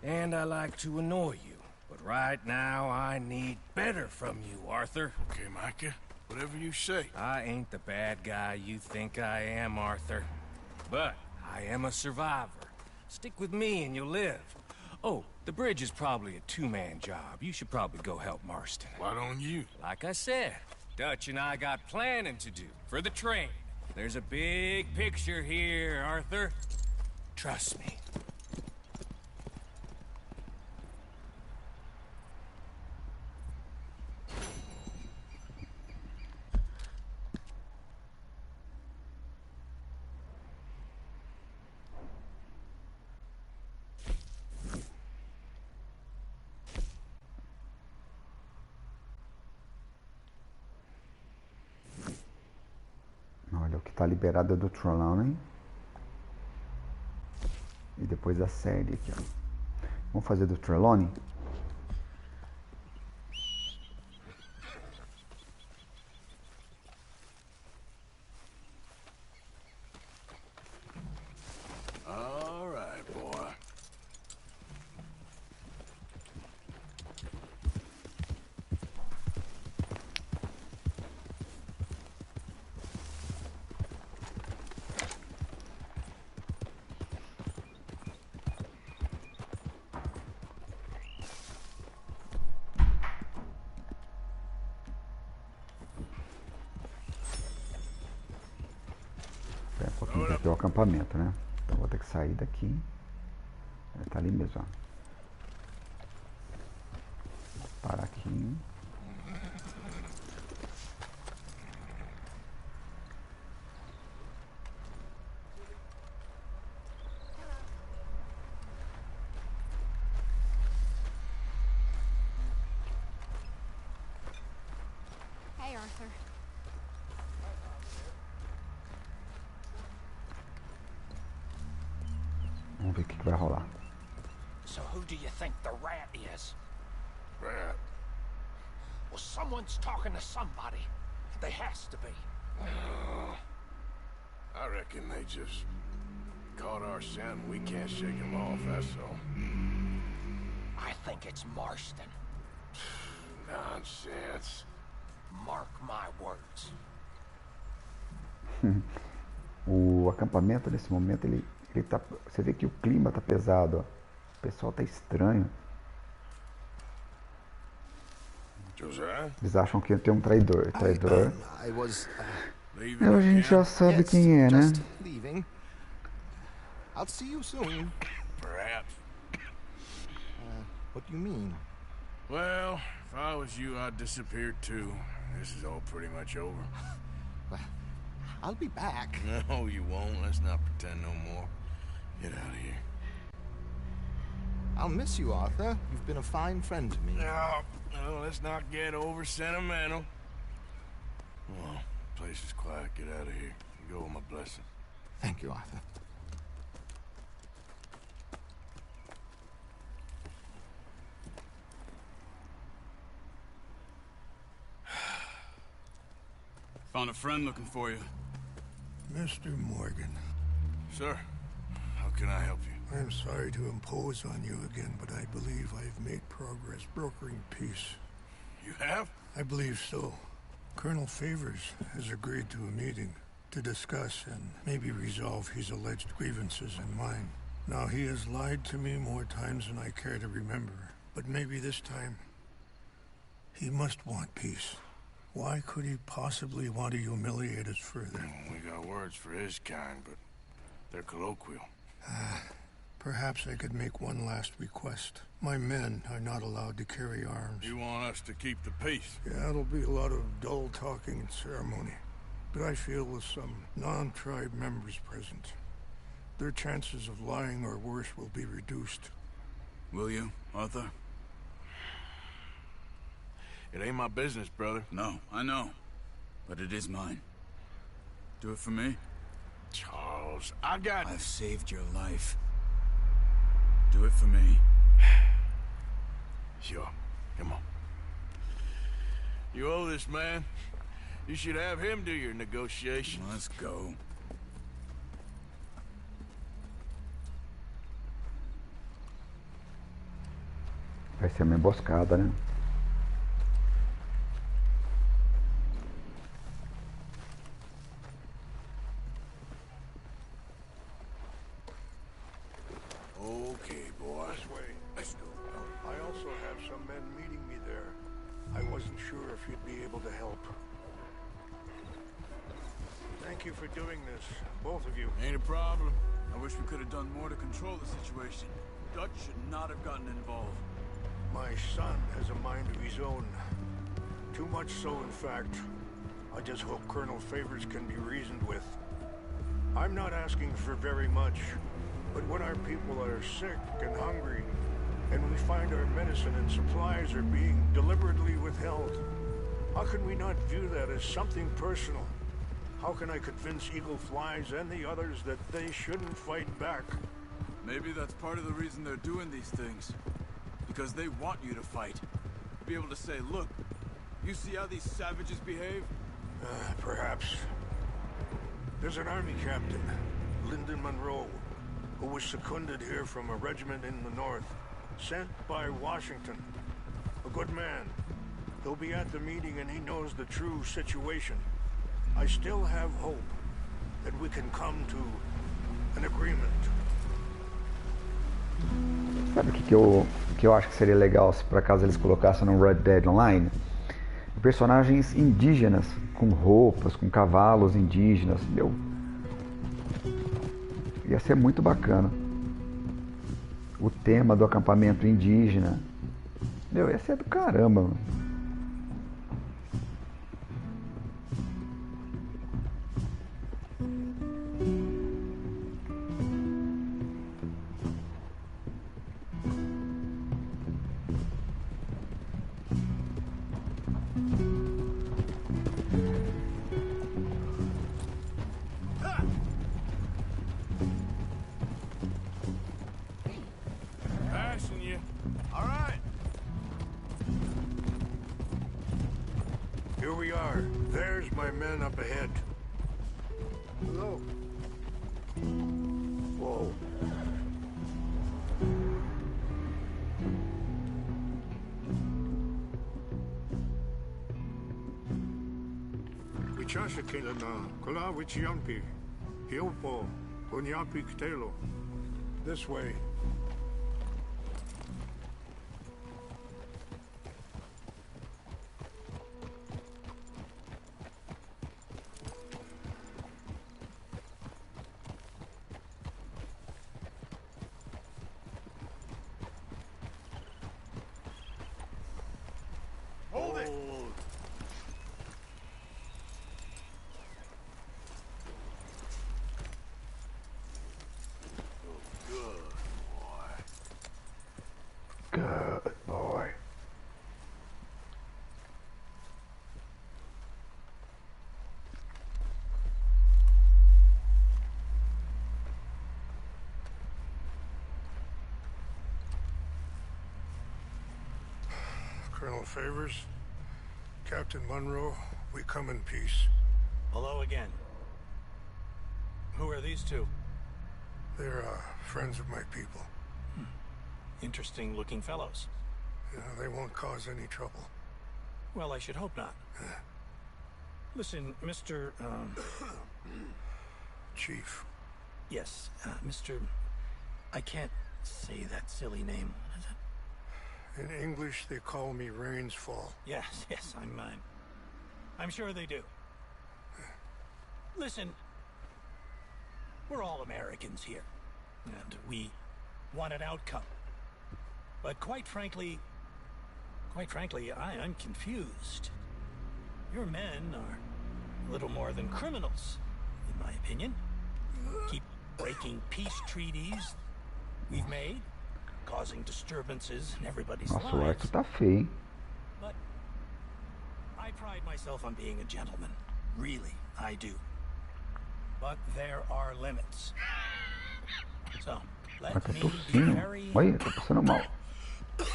[SPEAKER 4] and I like to annoy you. But right now, I need better from you, Arthur.
[SPEAKER 2] Okay, Micah. Whatever you say.
[SPEAKER 4] I ain't the bad guy you think I am, Arthur. But I am a survivor. Stick with me and you'll live. Oh, the bridge is probably a two-man job. You should probably go help Marston.
[SPEAKER 2] Why don't you?
[SPEAKER 4] Like I said, Dutch and I got planning to do for the train. There's a big picture here, Arthur. Trust me.
[SPEAKER 1] Olha, o que tá liberado é do Trelawney. E depois a série aqui, ó. Vamos fazer do Trelawney?
[SPEAKER 2] All right, boy.
[SPEAKER 1] Espera um pouquinho pra ver o acampamento, né? Então vou ter que sair daqui. Ele tá ali mesmo, ó. Parar aqui.
[SPEAKER 3] Arthur.
[SPEAKER 1] Vamos ver o que vai rolar.
[SPEAKER 14] So who do you think the rat is?
[SPEAKER 5] Rat?
[SPEAKER 14] Well, someone's talking to somebody. There has to be.
[SPEAKER 2] I reckon they just caught our scent and we can't shake them off, that's all.
[SPEAKER 14] I think it's Marston.
[SPEAKER 2] Nonsense.
[SPEAKER 14] Mark my words.
[SPEAKER 1] O acampamento nesse momento, ele tá, você vê que o clima tá pesado, ó. O pessoal tá estranho. Eles acham que tem um traidor. A gente já sabe quem é, né?
[SPEAKER 15] I'll see you soon.
[SPEAKER 2] Perhaps.
[SPEAKER 15] What do you mean?
[SPEAKER 2] Well, if I was you, I'd disappear too. This is all pretty much over.
[SPEAKER 15] I'll be back.
[SPEAKER 2] No, you won't. Let's not pretend no more. Get out of here.
[SPEAKER 15] I'll miss you, Arthur. You've been a fine friend to me.
[SPEAKER 2] No, let's not get over sentimental. Well, place is quiet. Get out of here. You go with my blessing.
[SPEAKER 15] Thank you, Arthur.
[SPEAKER 11] Found a friend looking for you.
[SPEAKER 5] Mr. Morgan.
[SPEAKER 2] Sir, how can I help you?
[SPEAKER 5] I'm sorry to impose on you again, but I believe I've made progress brokering peace.
[SPEAKER 2] You have?
[SPEAKER 5] I believe so. Colonel Favors has agreed to a meeting to discuss and maybe resolve his alleged grievances and mine. Now, he has lied to me more times than I care to remember, but maybe this time he must want peace. Why could he possibly want to humiliate us further?
[SPEAKER 2] We got words for his kind, but they're colloquial.
[SPEAKER 5] Perhaps I could make one last request. My men are not allowed to carry arms.
[SPEAKER 2] You want us to keep the peace?
[SPEAKER 5] Yeah, it'll be a lot of dull talking and ceremony. But I feel with some non-tribe members present, their chances of lying or worse will be reduced.
[SPEAKER 11] Will you, Arthur?
[SPEAKER 2] It ain't my business, brother.
[SPEAKER 11] No, I know. But it is mine. Do it for me?
[SPEAKER 2] Charles, I've
[SPEAKER 11] saved your life. Do it for me.
[SPEAKER 2] Sure. Come on. You owe this man. You should have him do your negotiations.
[SPEAKER 11] Let's go.
[SPEAKER 1] Vai ser uma emboscada, né?
[SPEAKER 2] Okay, boy.
[SPEAKER 5] This way.
[SPEAKER 2] Let's go.
[SPEAKER 5] I also have some men meeting me there. I wasn't sure if you'd be able to help. Thank you for doing this, both of you.
[SPEAKER 2] Ain't a problem.
[SPEAKER 11] I wish we could have done more to control the situation. Dutch should not have gotten involved.
[SPEAKER 5] My son has a mind of his own. Too much so, in fact. I just hope Colonel Favors can be reasoned with. I'm not asking for very much, but when our people are sick and hungry, and we find our medicine and supplies are being deliberately withheld, how can we not view that as something personal? How can I convince Eagle Flies and the others that they shouldn't fight back?
[SPEAKER 11] Maybe that's part of the reason they're doing these things. Because they want you to fight. Be able to say, look, you see how these savages behave?
[SPEAKER 5] Perhaps. There's an army captain, Lyndon Monroe, who was seconded here from a regiment in the north, sent by Washington. A good man. He'll be at the meeting and he knows the true situation. I still have hope that we can come to an agreement.
[SPEAKER 1] Sabe o que eu acho que seria legal se por acaso eles colocassem no Red Dead Online? Personagens indígenas, com roupas, com cavalos indígenas, meu. Ia ser muito bacana. O tema do acampamento indígena. Meu, ia ser do caramba, mano.
[SPEAKER 5] my men up ahead. Hello. Whoa. Wichasha Kilana, Kola Wichiampi, Hiopo, Bunyapi Ktelo. This way.
[SPEAKER 2] Hold it!
[SPEAKER 1] Good boy.
[SPEAKER 5] Colonel Favors, Captain Monroe, we come in peace.
[SPEAKER 14] Hello again. Who are these two?
[SPEAKER 5] They're friends of my people.
[SPEAKER 14] Interesting looking fellows.
[SPEAKER 5] Yeah, they won't cause any trouble.
[SPEAKER 14] Well, I should hope not. Listen, Mr.
[SPEAKER 5] Chief.
[SPEAKER 14] Yes, Mr. I can't say that silly name. What is it?
[SPEAKER 5] In English, they call me Rainsfall.
[SPEAKER 14] Yes, I'm sure they do. Listen, we're all Americans here, and we want an outcome. But quite frankly, I'm confused. Your men are a little more than criminals, in my opinion. Keep breaking peace treaties we've made, causing disturbances in everybody's
[SPEAKER 1] Nossa, o
[SPEAKER 14] lives.
[SPEAKER 1] arco tá feio, hein?
[SPEAKER 14] But I pride myself on being a gentleman. Really, I do. But there are limits. So, let
[SPEAKER 1] Mas tá
[SPEAKER 14] me be
[SPEAKER 1] tossindo.
[SPEAKER 14] very...
[SPEAKER 1] Olha, tá passando mal.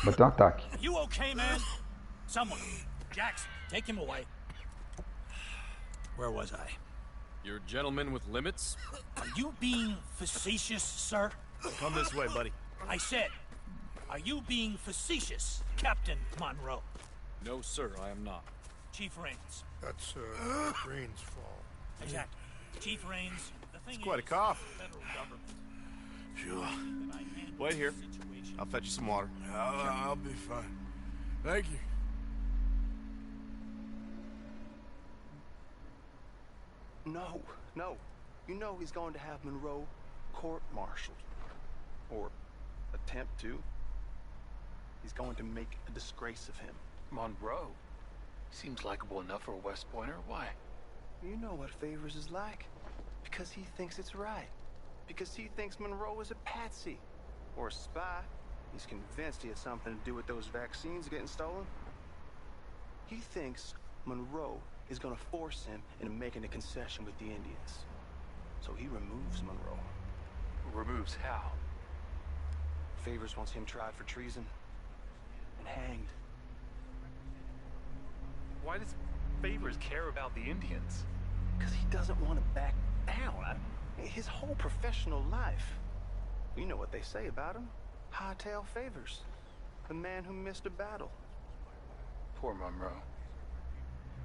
[SPEAKER 1] Bateu um ataque.
[SPEAKER 14] You okay, man? Someone. Jackson, take him away. Where was I?
[SPEAKER 16] You're a gentleman with limits?
[SPEAKER 14] Are you being facetious, sir?
[SPEAKER 13] Come this way, buddy.
[SPEAKER 14] I said, are you being facetious, Captain Monroe?
[SPEAKER 16] No, sir, I am not.
[SPEAKER 14] Chief Raines.
[SPEAKER 5] That's, Rains' fault.
[SPEAKER 14] Exactly. Chief Raines, the thing
[SPEAKER 11] It's quite a
[SPEAKER 14] is,
[SPEAKER 11] cough.
[SPEAKER 14] the federal government.
[SPEAKER 13] Sure. Wait here. I'll fetch you some water.
[SPEAKER 2] I'll be fine. Thank you.
[SPEAKER 17] No. You know he's going to have Monroe court-martialed. Or attempt to. He's going to make a disgrace of him.
[SPEAKER 18] Monroe? Seems likable enough for a West Pointer. Why?
[SPEAKER 17] You know what Favors is like. Because he thinks it's right. Because he thinks Monroe is a patsy. Or a spy. He's convinced he had something to do with those vaccines getting stolen. He thinks Monroe is going to force him into making a concession with the Indians. So he removes Monroe.
[SPEAKER 18] Removes how?
[SPEAKER 17] Favors wants him tried for treason and hanged.
[SPEAKER 18] Why does Favors care about the Indians?
[SPEAKER 17] Because he doesn't want to back down. His whole professional life. You know what they say about him. Hightail Favors. The man who missed a battle.
[SPEAKER 18] Poor Monroe.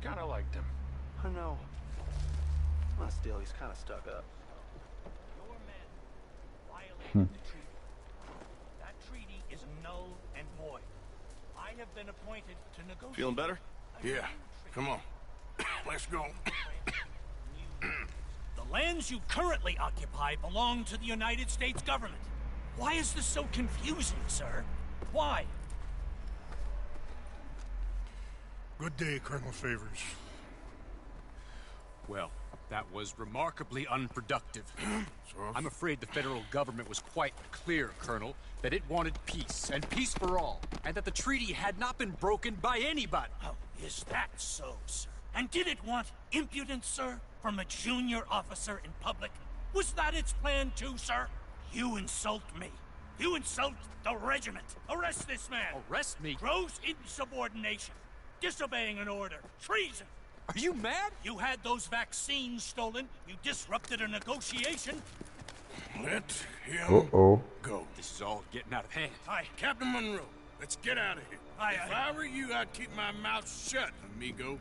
[SPEAKER 18] Kinda liked him.
[SPEAKER 17] I know. Well, still, he's kind of stuck up.
[SPEAKER 14] Your men violated the treaty. That treaty is null and void. I have been appointed to negotiate.
[SPEAKER 11] Feeling better?
[SPEAKER 2] Yeah. Come on. Let's go.
[SPEAKER 14] The lands you currently occupy belong to the United States government. Why is this so confusing, sir? Why?
[SPEAKER 5] Good day, Colonel Favors.
[SPEAKER 16] Well, that was remarkably unproductive. I'm afraid the federal government was quite clear, Colonel, that it wanted peace, and peace for all, and that the treaty had not been broken by anybody.
[SPEAKER 14] Oh, is that so, sir? And did it want impudence, sir, from a junior officer in public? Was that its plan too, sir? You insult me. You insult the regiment. Arrest this man.
[SPEAKER 16] Arrest me?
[SPEAKER 14] Gross insubordination. Disobeying an order. Treason.
[SPEAKER 8] Are you mad?
[SPEAKER 14] You had those vaccines stolen. You disrupted a negotiation.
[SPEAKER 2] Let him go.
[SPEAKER 16] This is all getting out of hand.
[SPEAKER 2] Hi, Captain Monroe. Let's get out of here. If I were you, I'd keep my mouth shut, amigo.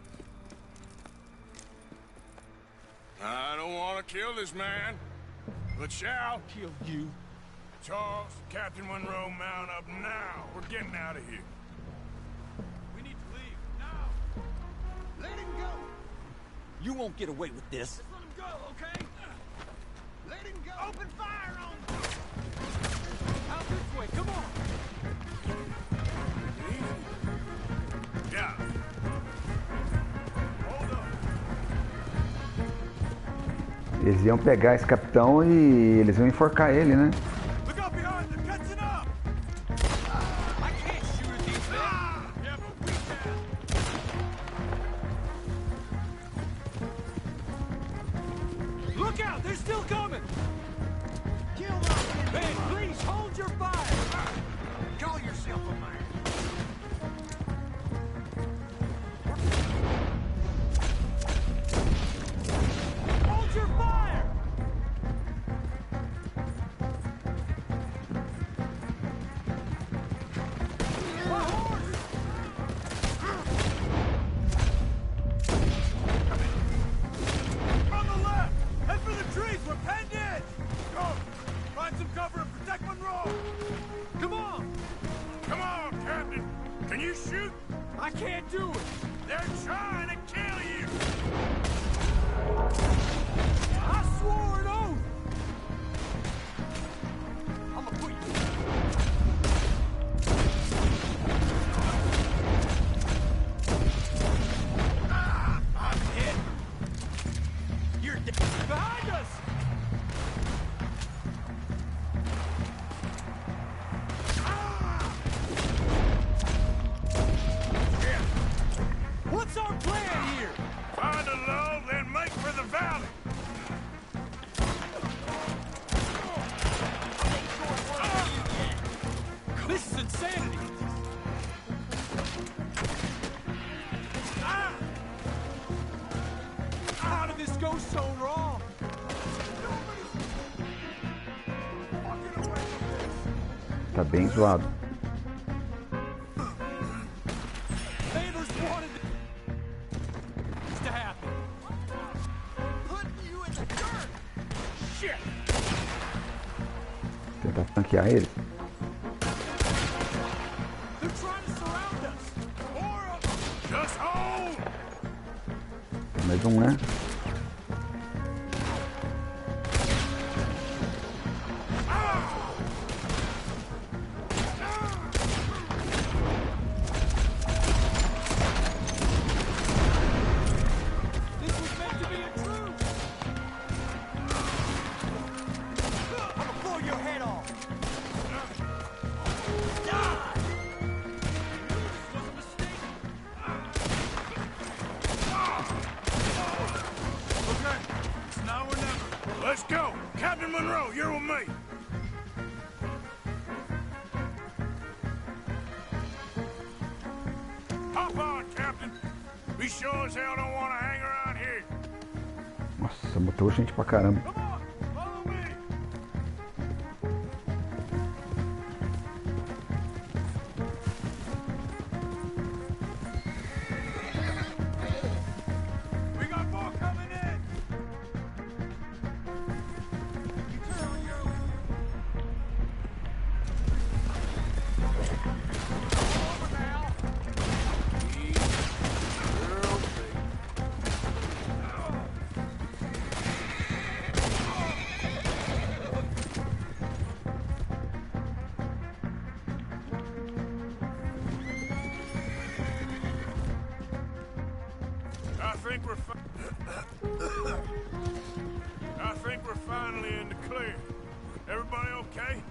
[SPEAKER 2] I don't want to kill this man, but shall
[SPEAKER 8] kill you.
[SPEAKER 2] Charles, Captain Monroe, mount up now. We're getting out of here.
[SPEAKER 8] We need to leave now.
[SPEAKER 6] Let him go.
[SPEAKER 8] You won't get away with this.
[SPEAKER 6] Just let him go, okay? Let him go. Open fire on him.
[SPEAKER 8] Out this way. Come on.
[SPEAKER 2] Yeah. Hold up.
[SPEAKER 1] Eles iam pegar esse capitão e eles iam enforcar ele, né?
[SPEAKER 8] Look out behind them. Catching up. I can't shoot at these men. Yeah, but we can. Look out. They're still coming.
[SPEAKER 6] Kill them.
[SPEAKER 8] Man, please hold your fire.
[SPEAKER 6] Call yourself a man.
[SPEAKER 8] Hold your fire. My horse. On the left. Head for the trees. We're penned in. Go. Find some cover and protect Monroe. Come on.
[SPEAKER 2] Come on, Captain. Can you shoot?
[SPEAKER 8] I can't do it.
[SPEAKER 2] They're trying to kill you.
[SPEAKER 8] I swore an oath. I'm gonna put you. I'm hit. You're dead. Behind us. What's our plan here?
[SPEAKER 2] Find a lull, then make for the valley.
[SPEAKER 8] This is insanity. How did this go so wrong?
[SPEAKER 1] Tá bem zoado.
[SPEAKER 8] Neighbors wanted this to happen. Putting you in the dirt. Shit.
[SPEAKER 1] Tentar flanquear ele.
[SPEAKER 8] They're trying to surround us. More of them.
[SPEAKER 2] Just hold.
[SPEAKER 1] Tem mais um, né?
[SPEAKER 8] This was meant to be a truce. I'm gonna blow your head off. Die. This was a mistake.
[SPEAKER 2] Okay, it's now or never. Let's go. Captain Monroe, you're with me. Hop on, Captain. We sure as hell don't want to hang around here.
[SPEAKER 1] Nossa, botou gente pra caramba.
[SPEAKER 2] Come on, follow me. We got more coming in. Over now. I think we're finally in the clear. Everybody okay?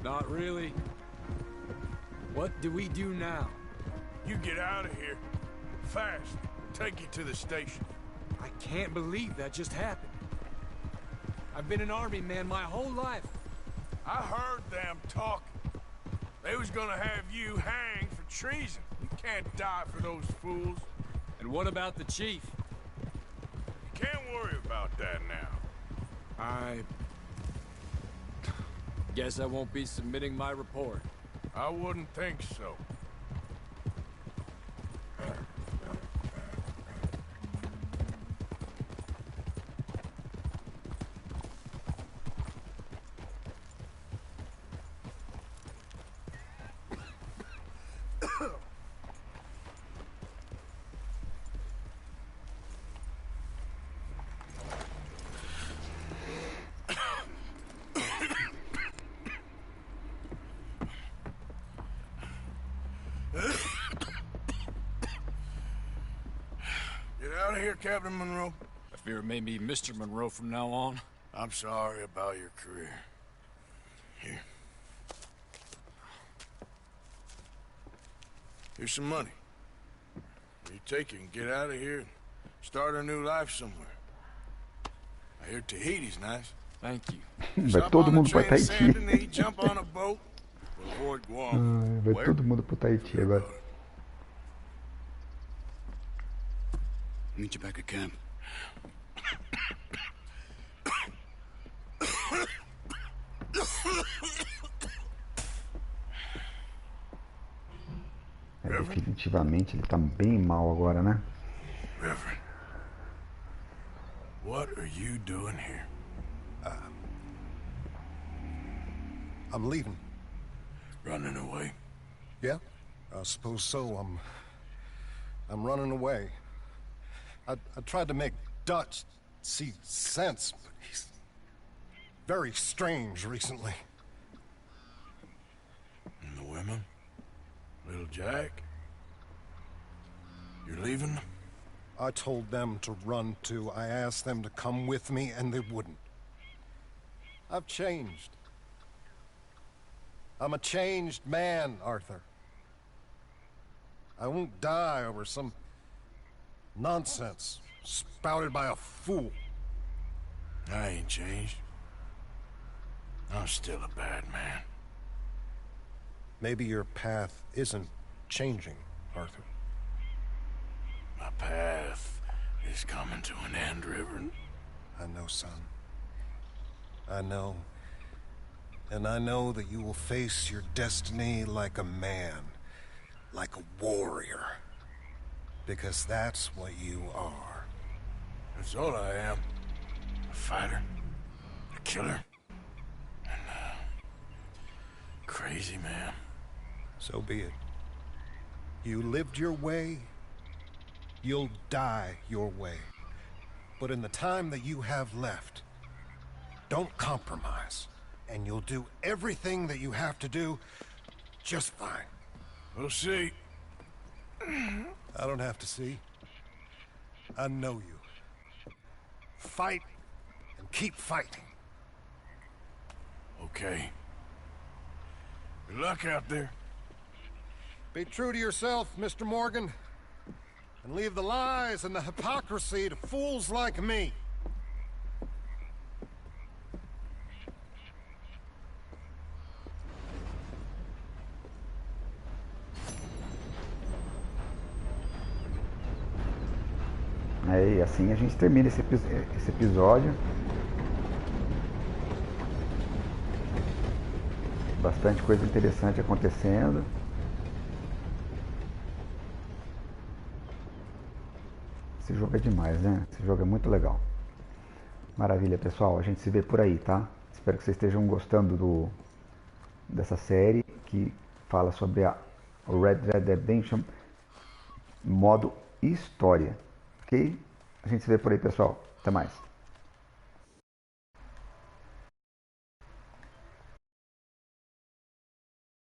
[SPEAKER 4] Not really. What do we do now?
[SPEAKER 2] You get out of here. Fast. Take you to the station.
[SPEAKER 4] I can't believe that just happened. I've been an army man my whole life.
[SPEAKER 2] I heard them talking. They was gonna have you hanged for treason. You can't die for those fools.
[SPEAKER 4] And what about the chief?
[SPEAKER 2] can't worry about that now.
[SPEAKER 11] I guess I won't be submitting my report.
[SPEAKER 2] I wouldn't think so. Get out of here, Captain Monroe.
[SPEAKER 16] I fear it may be Mr. Monroe from now on.
[SPEAKER 2] I'm sorry about your career. Here. Here's some money. You take it and get out of here and start a new life somewhere. I hear Tahiti's nice.
[SPEAKER 16] Thank you.
[SPEAKER 1] Vai todo mundo pra Tahiti.
[SPEAKER 2] Jump on a boat. Avoid Guam.
[SPEAKER 1] Vai todo mundo pro Tahiti agora.
[SPEAKER 18] Meet you back at camp.
[SPEAKER 1] Definitivamente ele tá bem mal agora, né?
[SPEAKER 2] Reverend, what are you doing here?
[SPEAKER 9] I'm leaving.
[SPEAKER 2] Running away?
[SPEAKER 9] Yeah, I suppose so. I'm running away. I tried to make Dutch see sense, but he's very strange recently.
[SPEAKER 2] And the women? Little Jack? You're leaving them?
[SPEAKER 9] I told them to run too. I asked them to come with me, and they wouldn't. I've changed. I'm a changed man, Arthur. I won't die over some nonsense spouted by a fool.
[SPEAKER 2] I ain't changed. I'm still a bad man.
[SPEAKER 9] Maybe your path isn't changing, Arthur.
[SPEAKER 2] My path is coming to an end, Reverend.
[SPEAKER 9] I know, son. I know. And I know that you will face your destiny like a man, like a warrior. Because that's what you are.
[SPEAKER 2] That's all I am. A fighter. A killer. And a crazy man.
[SPEAKER 9] So be it. You lived your way. You'll die your way. But in the time that you have left, don't compromise. And you'll do everything that you have to do just fine.
[SPEAKER 2] We'll see.
[SPEAKER 9] I don't have to see. I know you. Fight and keep fighting.
[SPEAKER 2] Okay. Good luck out there.
[SPEAKER 9] Be true to yourself, Mr. Morgan. And leave the lies and the hypocrisy to fools like me.
[SPEAKER 1] E assim a gente termina esse episódio. Bastante coisa interessante acontecendo. Esse jogo é demais, né? Esse jogo é muito legal. Maravilha, pessoal. A gente se vê por aí, tá? Espero que vocês estejam gostando dessa série que fala sobre o Red Dead Redemption modo história. Ok? A gente se vê por aí, pessoal. Até mais.